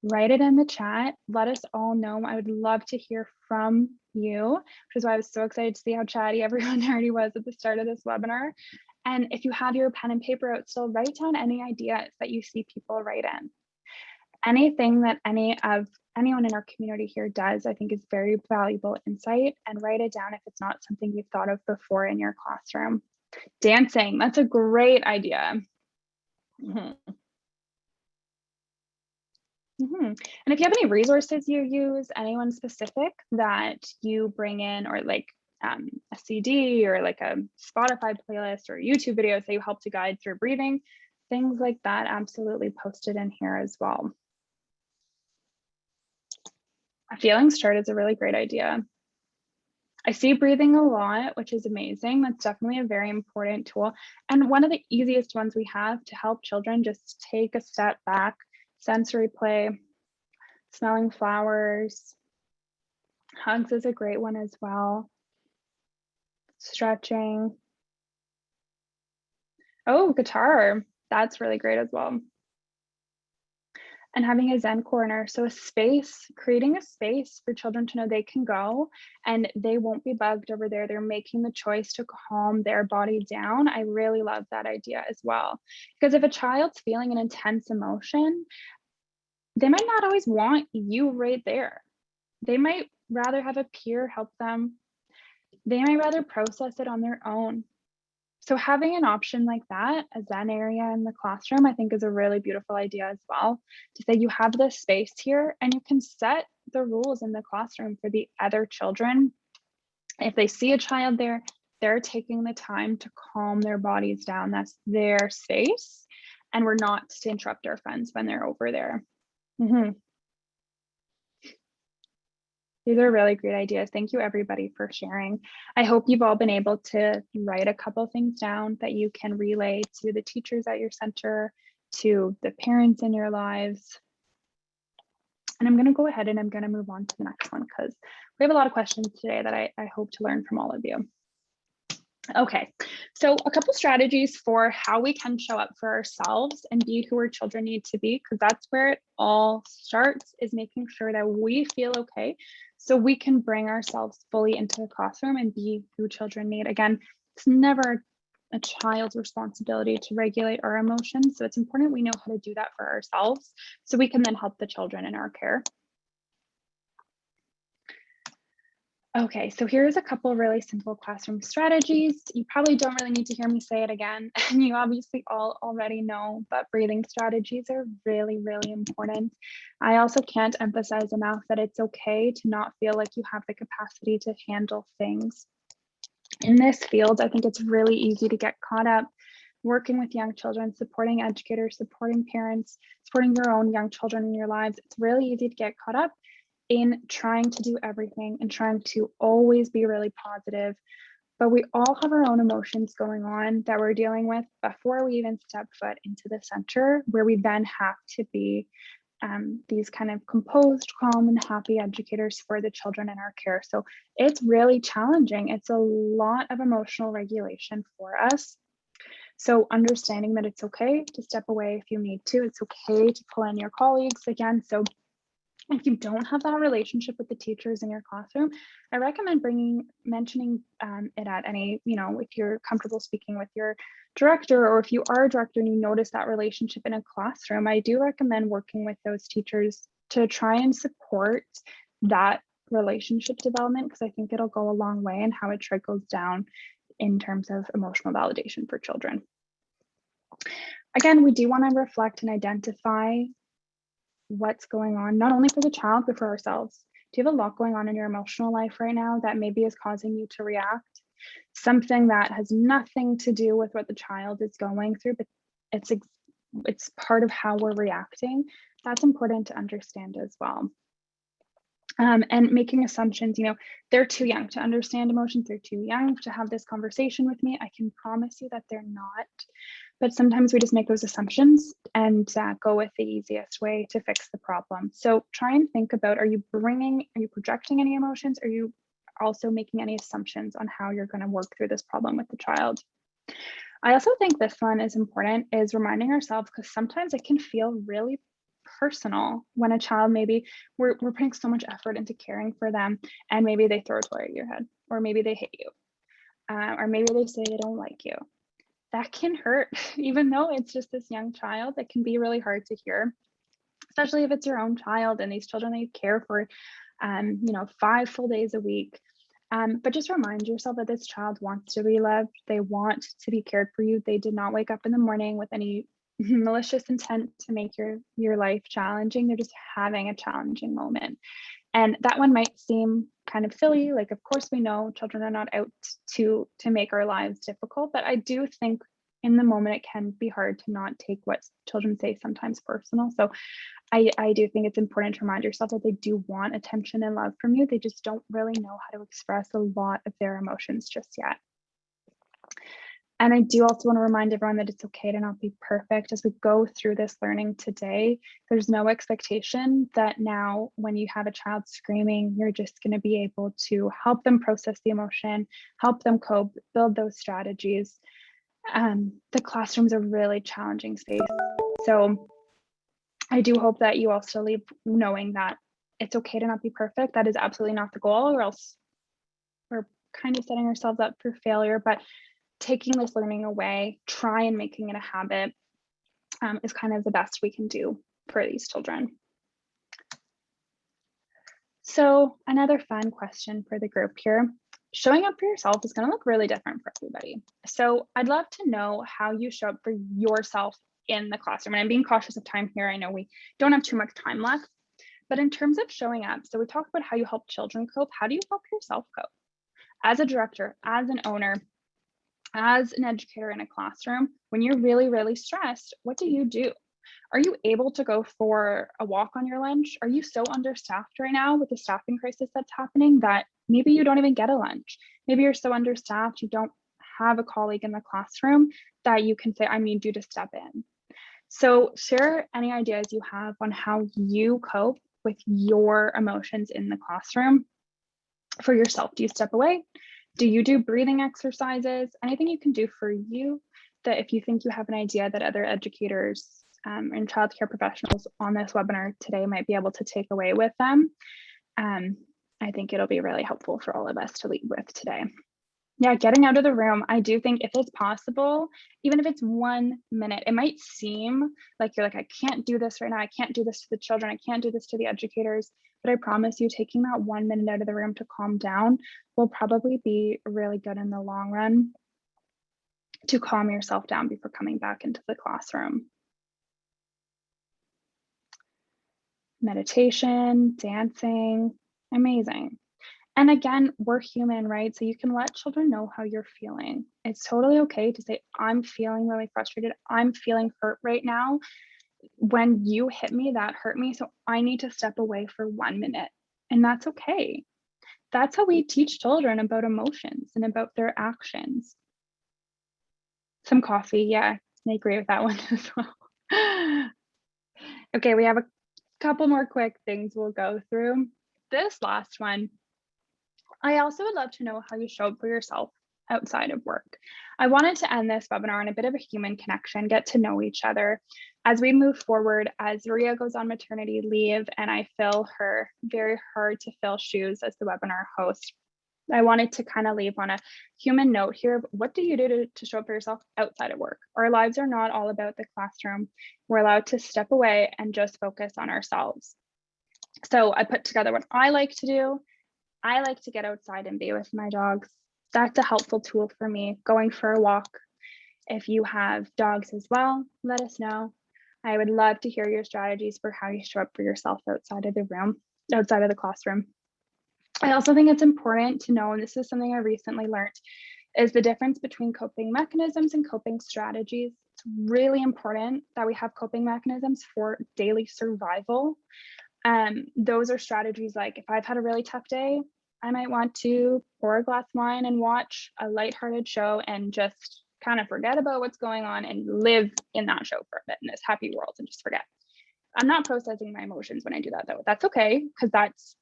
write it in the chat. Let us all know. I would love to hear from you, which is why I was so excited to see how chatty everyone already was at the start of this webinar. And if you have your pen and paper out still, write down any ideas that you see people write in. Anything that anyone in our community here does, I think is very valuable insight, and write it down if it's not something you've thought of before in your classroom. Dancing, that's a great idea. And if you have any resources you use, anyone specific that you bring in, or like a CD or like a Spotify playlist or YouTube videos that you help to guide through breathing, things like that, absolutely post it in here as well. A feelings chart is a really great idea. I see breathing a lot, which is amazing. That's definitely a very important tool. And one of the easiest ones we have to help children just take a step back, sensory play, smelling flowers. Hugs is a great one as well. Stretching. Oh, guitar. That's really great as well. And having a Zen corner, so a space, creating a space for children to know they can go and they won't be bugged over there. They're making the choice to calm their body down. I really love that idea as well. Because if a child's feeling an intense emotion, they might not always want you right there. They might rather have a peer help them. They might rather process it on their own. So having an option like that, a Zen area in the classroom, I think is a really beautiful idea as well, to say you have this space here and you can set the rules in the classroom for the other children. If they see a child there, they're taking the time to calm their bodies down. That's their space. And we're not to interrupt our friends when they're over there. These are really great ideas. Thank you everybody for sharing. I hope you've all been able to write a couple things down that you can relay to the teachers at your center, to the parents in your lives. And I'm gonna go ahead and I'm gonna move on to the next one because we have a lot of questions today that I hope to learn from all of you. Okay, so a couple strategies for how we can show up for ourselves and be who our children need to be, because that's where it all starts, is making sure that we feel okay so we can bring ourselves fully into the classroom and be who children need. Again, it's never a child's responsibility to regulate our emotions, so it's important we know how to do that for ourselves so we can then help the children in our care. Okay, so here's a couple of really simple classroom strategies. You probably don't really need to hear me say it again, and you obviously all already know, but breathing strategies are really, really important. I also can't emphasize enough that it's okay to not feel like you have the capacity to handle things. In this field, I think it's really easy to get caught up working with young children, supporting educators, supporting parents, supporting your own young children in your lives. It's really easy to get caught up in trying to do everything and trying to always be really positive. But we all have our own emotions going on that we're dealing with before we even step foot into the center, where we then have to be these kind of composed, calm, and happy educators for the children in our care. So it's really challenging. It's a lot of emotional regulation for us. So understanding that it's okay to step away if you need to. It's okay to pull in your colleagues again. So if you don't have that relationship with the teachers in your classroom, I recommend mentioning it at any, if you're comfortable speaking with your director, or if you are a director and you notice that relationship in a classroom, I do recommend working with those teachers to try and support that relationship development, because I think it'll go a long way in how it trickles down in terms of emotional validation for children. Again, we do want to reflect and identify what's going on, not only for the child, but for ourselves. Do you have a lot going on in your emotional life right now that maybe is causing you to react? Something that has nothing to do with what the child is going through, but it's part of how we're reacting. That's important to understand as well. And making assumptions, they're too young to understand emotions. They're too young to have this conversation with me. I can promise you that they're not. But sometimes we just make those assumptions and go with the easiest way to fix the problem. So try and think about, are you projecting any emotions? Are you also making any assumptions on how you're going to work through this problem with the child? I also think this one is important, is reminding ourselves, because sometimes it can feel really personal when a child, maybe we're putting so much effort into caring for them, and maybe they throw a toy at your head, or maybe they hit you, or maybe they say they don't like you. That can hurt. Even though it's just this young child, it can be really hard to hear, especially if it's your own child and these children that you care for 5 full days a week. But just remind yourself that this child wants to be loved. They want to be cared for you. They did not wake up in the morning with any malicious intent to make your life challenging. They're just having a challenging moment. And that one might seem kind of silly. Like, of course, we know children are not out to make our lives difficult, but I do think in the moment it can be hard to not take what children say sometimes personal. So I do think it's important to remind yourself that they do want attention and love from you. They just don't really know how to express a lot of their emotions just yet. And I do also want to remind everyone that it's okay to not be perfect as we go through this learning today. There's no expectation that now when you have a child screaming, you're just going to be able to help them process the emotion, help them cope, build those strategies. The classroom's a really challenging space. So I do hope that you also leave knowing that it's okay to not be perfect. That is absolutely not the goal, or else we're kind of setting ourselves up for failure. But taking this learning away, try and making it a habit is kind of the best we can do for these children. So another fun question for the group here. Showing up for yourself is going to look really different for everybody. So I'd love to know how you show up for yourself in the classroom. And I'm being cautious of time here. I know we don't have too much time left, but in terms of showing up, so we talked about how you help children cope. How do you help yourself cope? As a director, as an owner, as an educator in a classroom, when you're really, really stressed, what do you do? Are you able to go for a walk on your lunch? Are you so understaffed right now with the staffing crisis that's happening that maybe you don't even get a lunch? Maybe you're so understaffed, you don't have a colleague in the classroom that you can say, I need you to step in. So share any ideas you have on how you cope with your emotions in the classroom for yourself. Do you step away? Do you do breathing exercises? Anything you can do for you that if you think you have an idea that other educators and childcare professionals on this webinar today might be able to take away with them. I think it'll be really helpful for all of us to lead with today. Yeah, getting out of the room. I do think if it's possible, even if it's 1 minute, it might seem like you're like, I can't do this right now. I can't do this to the children. I can't do this to the educators. But I promise you, taking that 1 minute out of the room to calm down will probably be really good in the long run to calm yourself down before coming back into the classroom. Meditation, dancing, amazing. And again, we're human, right? So you can let children know how you're feeling. It's totally okay to say, I'm feeling really frustrated. I'm feeling hurt right now. When you hit me, that hurt me. So I need to step away for 1 minute. And that's okay. That's how we teach children about emotions and about their actions. Some coffee. Yeah, I agree with that one as well. Okay, we have a couple more quick things we'll go through. This last one, I also would love to know how you show up for yourself outside of work. I wanted to end this webinar on a bit of a human connection, get to know each other as we move forward, as Ria goes on maternity leave and I fill her very hard to fill shoes as the webinar host. I wanted to kind of leave on a human note here. What do you do to show up for yourself outside of work? Our lives are not all about the classroom. We're allowed to step away and just focus on ourselves. So I put together what I like to do. I like to get outside and be with my dogs. That's a helpful tool for me. Going for a walk. If you have dogs as well, let us know. I would love to hear your strategies for how you show up for yourself outside of the room, outside of the classroom. I also think it's important to know, and this is something I recently learned, is the difference between coping mechanisms and coping strategies. It's really important that we have coping mechanisms for daily survival. Those are strategies like if I've had a really tough day, I might want to pour a glass of wine and watch a lighthearted show and just kind of forget about what's going on and live in that show for a bit in this happy world and just forget. I'm not processing my emotions when I do that though. That's okay, because that's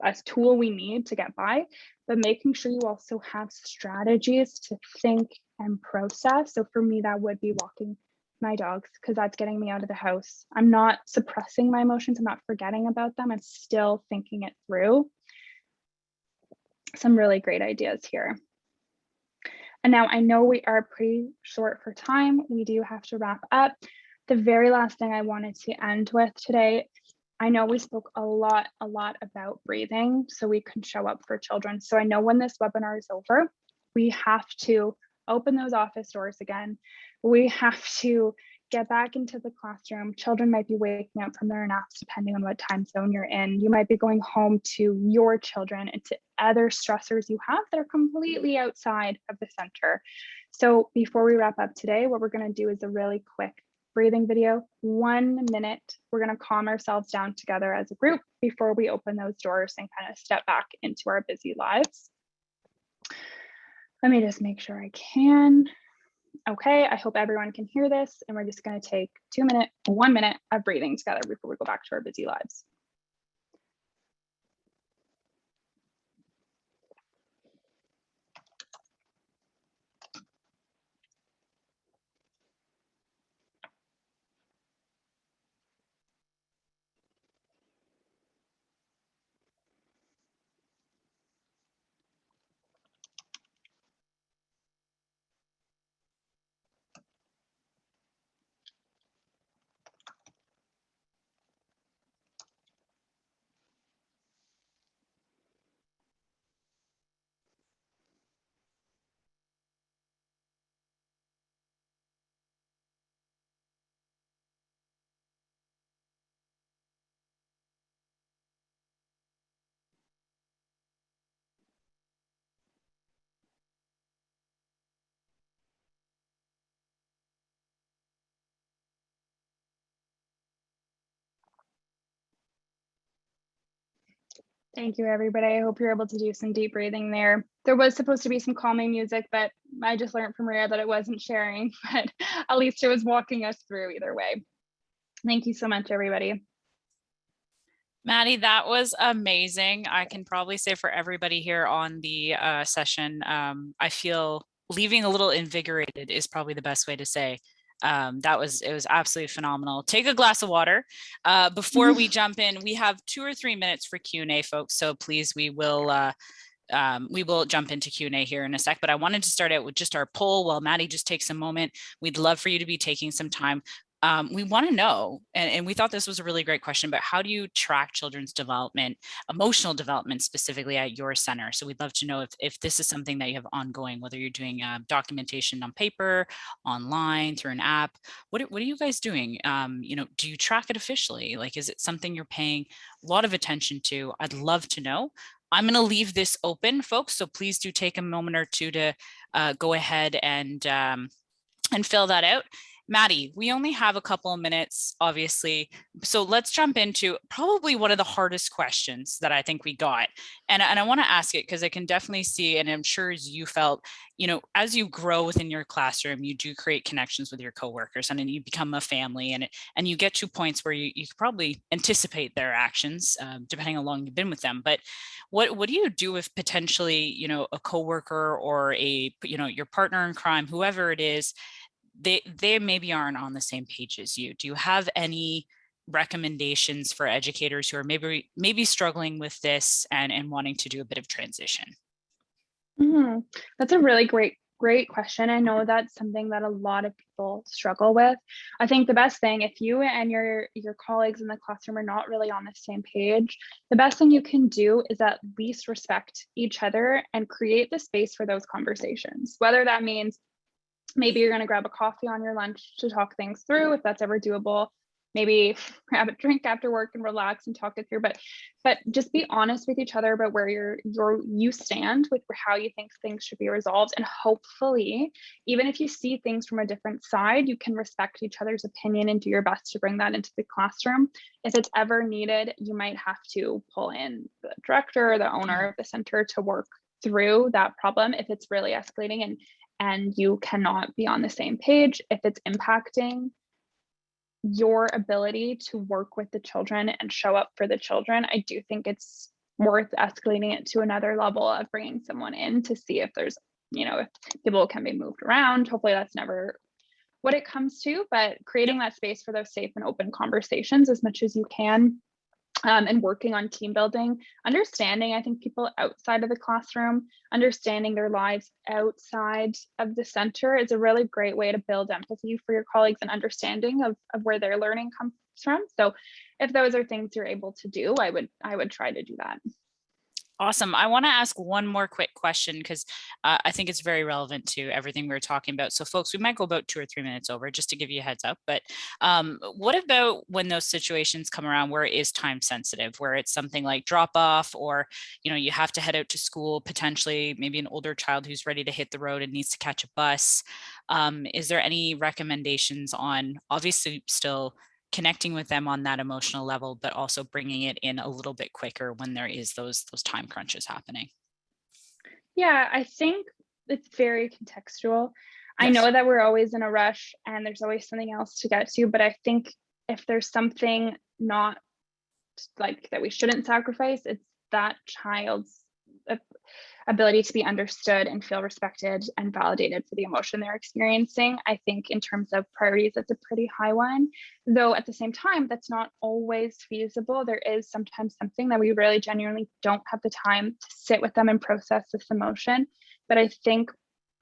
a tool we need to get by, but making sure you also have strategies to think and process. So for me, that would be walking my dogs, because that's getting me out of the house. I'm not suppressing my emotions. I'm not forgetting about them. I'm still thinking it through. Some really great ideas here. And now I know we are pretty short for time. We do have to wrap up. The very last thing I wanted to end with today, I know we spoke a lot about breathing so we can show up for children. So I know when this webinar is over, we have to open those office doors again. We have to get back into the classroom. Children might be waking up from their naps depending on what time zone you're in. You might be going home to your children and to other stressors you have that are completely outside of the center. So before we wrap up today, what we're going to do is a really quick breathing video, 1 minute. We're going to calm ourselves down together as a group before we open those doors and kind of step back into our busy lives. Let me just make sure I can. Okay, I hope everyone can hear this, and we're just going to take 1 minute of breathing together before we go back to our busy lives. Thank you, everybody. I hope you're able to do some deep breathing there. There was supposed to be some calming music, but I just learned from Rhea that it wasn't sharing, but at least it was walking us through either way. Thank you so much, everybody. Maddie, that was amazing. I can probably say for everybody here on the session, I feel leaving a little invigorated is probably the best way to say. It was absolutely phenomenal. Take a glass of water. Before we jump in, we have 2 or 3 minutes for Q&A, folks. So please, we will jump into Q&A here in a sec, but I wanted to start out with just our poll while Maddie just takes a moment. We'd love for you to be taking some time. We want to know, and we thought this was a really great question, but how do you track children's development, emotional development specifically at your center? So we'd love to know if this is something that you have ongoing, whether you're doing documentation on paper, online, through an app. What are you guys doing? Do you track it officially? Like, is it something you're paying a lot of attention to? I'd love to know. I'm going to leave this open, folks, so please do take a moment or two to go ahead and fill that out. Maddie, we only have a couple of minutes, obviously. So let's jump into probably one of the hardest questions that I think we got. And I want to ask it because I can definitely see, and I'm sure as you felt, as you grow within your classroom, you do create connections with your coworkers and then you become a family and you get to points where you probably anticipate their actions, depending on how long you've been with them. But what do you do if potentially, a coworker or your partner in crime, whoever it is, they maybe aren't on the same page as you? Do you have any recommendations for educators who are maybe struggling with this and wanting to do a bit of transition? That's a really great question. I know that's something that a lot of people struggle with. I think the best thing, if you and your colleagues in the classroom are not really on the same page, the best thing you can do is at least respect each other and create the space for those conversations. Whether that means maybe you're going to grab a coffee on your lunch to talk things through, if that's ever doable. Maybe grab a drink after work and relax and talk it through. But just be honest with each other about where you stand with how you think things should be resolved. And hopefully, even if you see things from a different side, you can respect each other's opinion and do your best to bring that into the classroom. If it's ever needed, you might have to pull in the director or the owner of the center to work through that problem if it's really escalating and you cannot be on the same page, if it's impacting your ability to work with the children and show up for the children. I do think it's worth escalating it to another level of bringing someone in to see if there's, if people can be moved around. Hopefully that's never what it comes to, but creating that space for those safe and open conversations as much as you can. And working on team building, understanding, I think, people outside of the classroom, understanding their lives outside of the center is a really great way to build empathy for your colleagues and understanding of where their learning comes from. So if those are things you're able to do, I would try to do that. Awesome. I want to ask one more quick question because I think it's very relevant to everything we were talking about. So folks, we might go about 2 or 3 minutes over just to give you a heads up. But what about when those situations come around where it is time sensitive, where it's something like drop off or, you have to head out to school, potentially maybe an older child who's ready to hit the road and needs to catch a bus. Is there any recommendations on obviously still connecting with them on that emotional level, but also bringing it in a little bit quicker when there is those time crunches happening? Yeah, I think it's very contextual. Yes. I know that we're always in a rush and there's always something else to get to, but I think if there's something not like that we shouldn't sacrifice, it's that child's ability to be understood and feel respected and validated for the emotion they're experiencing. I think in terms of priorities, that's a pretty high one, though at the same time, that's not always feasible. There is sometimes something that we really genuinely don't have the time to sit with them and process this emotion. But I think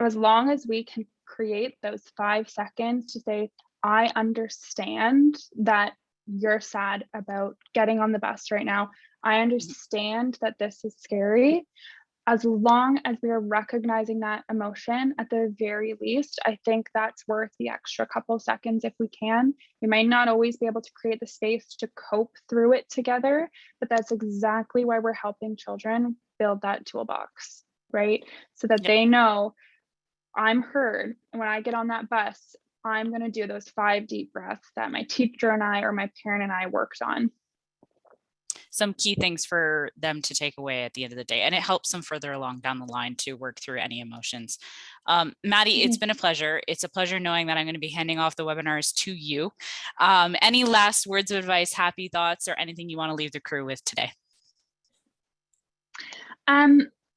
as long as we can create those 5 seconds to say, I understand that you're sad about getting on the bus right now. I understand that this is scary. As long as we are recognizing that emotion at the very least, I think that's worth the extra couple seconds if we can. We might not always be able to create the space to cope through it together, but that's exactly why we're helping children build that toolbox, right? So that they know I'm heard. And when I get on that bus, I'm going to do those 5 deep breaths that my teacher and I or my parent and I worked on. some key things for them to take away at the end of the day. And it helps them further along down the line to work through any emotions. Maddie, it's been a pleasure. It's a pleasure knowing that I'm going to be handing off the webinars to you. Any last words of advice, happy thoughts, or anything you want to leave the crew with today?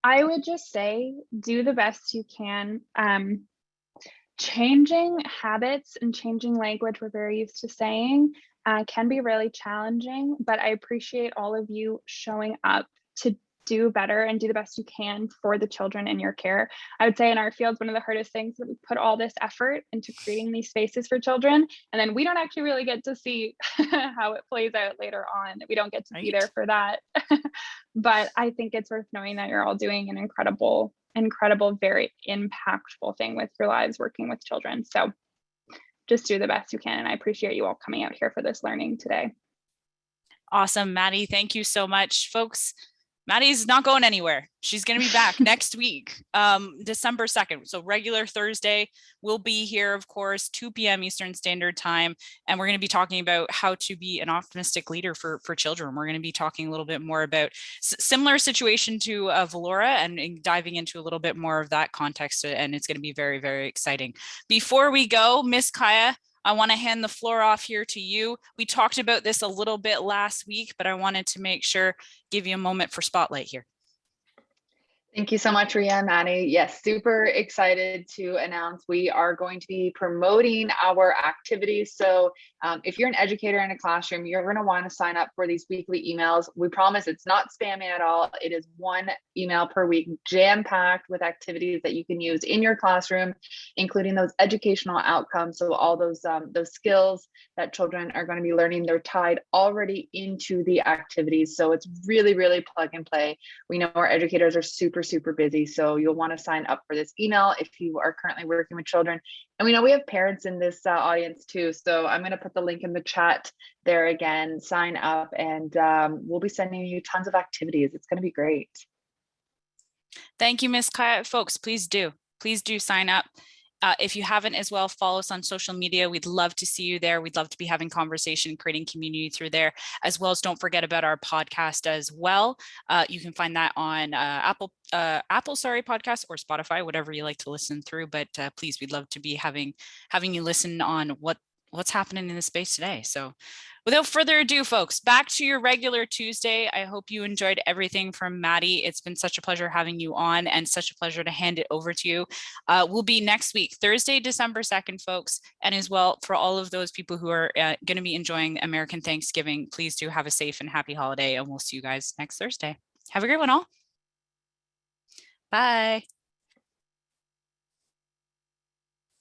I would just say, do the best you can. Changing habits and changing language we're very used to saying can be really challenging, but I appreciate all of you showing up to do better and do the best you can for the children in your care. I would say in our field, one of the hardest things that we put all this effort into creating these spaces for children, and then we don't actually really get to see how it plays out later on. We don't get to be there for that. But I think it's worth knowing that you're all doing an incredible, very impactful thing with your lives working with children. So just do the best you can. And I appreciate you all coming out here for this learning today. Awesome, Maddie. Thank you so much, folks. Maddie's not going anywhere. She's going to be back next week, December 2nd. So regular Thursday, we'll be here, of course, 2 p.m. Eastern Standard Time. And we're going to be talking about how to be an optimistic leader for children. We're going to be talking a little bit more about similar situation to Valora and diving into a little bit more of that context. And it's going to be very, very exciting. Before we go, Miss Kaya, I want to hand the floor off here to you. We talked about this a little bit last week, but I wanted to make sure, give you a moment for spotlight here. Thank you so much, Ria and Maddie. Yes, super excited to announce we are going to be promoting our activities. So if you're an educator in a classroom, you're going to want to sign up for these weekly emails. We promise it's not spammy at all. It is one email per week, jam-packed with activities that you can use in your classroom, including those educational outcomes. So all those skills that children are going to be learning, they're tied already into the activities. So it's really, really plug and play. We know our educators are super busy, so you'll want to sign up for this email if you are currently working with children. And we know we have parents in this audience too, so I'm going to put the link in the chat there again. Sign up, and we'll be sending you tons of activities. It's going to be great. Thank you, Miss Kaya. Folks, please do sign up. If you haven't as well, follow us on social media. We'd love to see you there. We'd love to be having conversation, creating community through there, as well as don't forget about our podcast as well. You can find that on Apple podcast or Spotify, whatever you like to listen through. But please, we'd love to be having you listen on what's happening in the space today. So without further ado, folks, back to your regular Tuesday. I hope you enjoyed everything from Maddie. It's been such a pleasure having you on and such a pleasure to hand it over to you. We'll be next week, Thursday, December 2nd, folks. And as well, for all of those people who are going to be enjoying American Thanksgiving, please do have a safe and happy holiday. And we'll see you guys next Thursday. Have a great one all. Bye.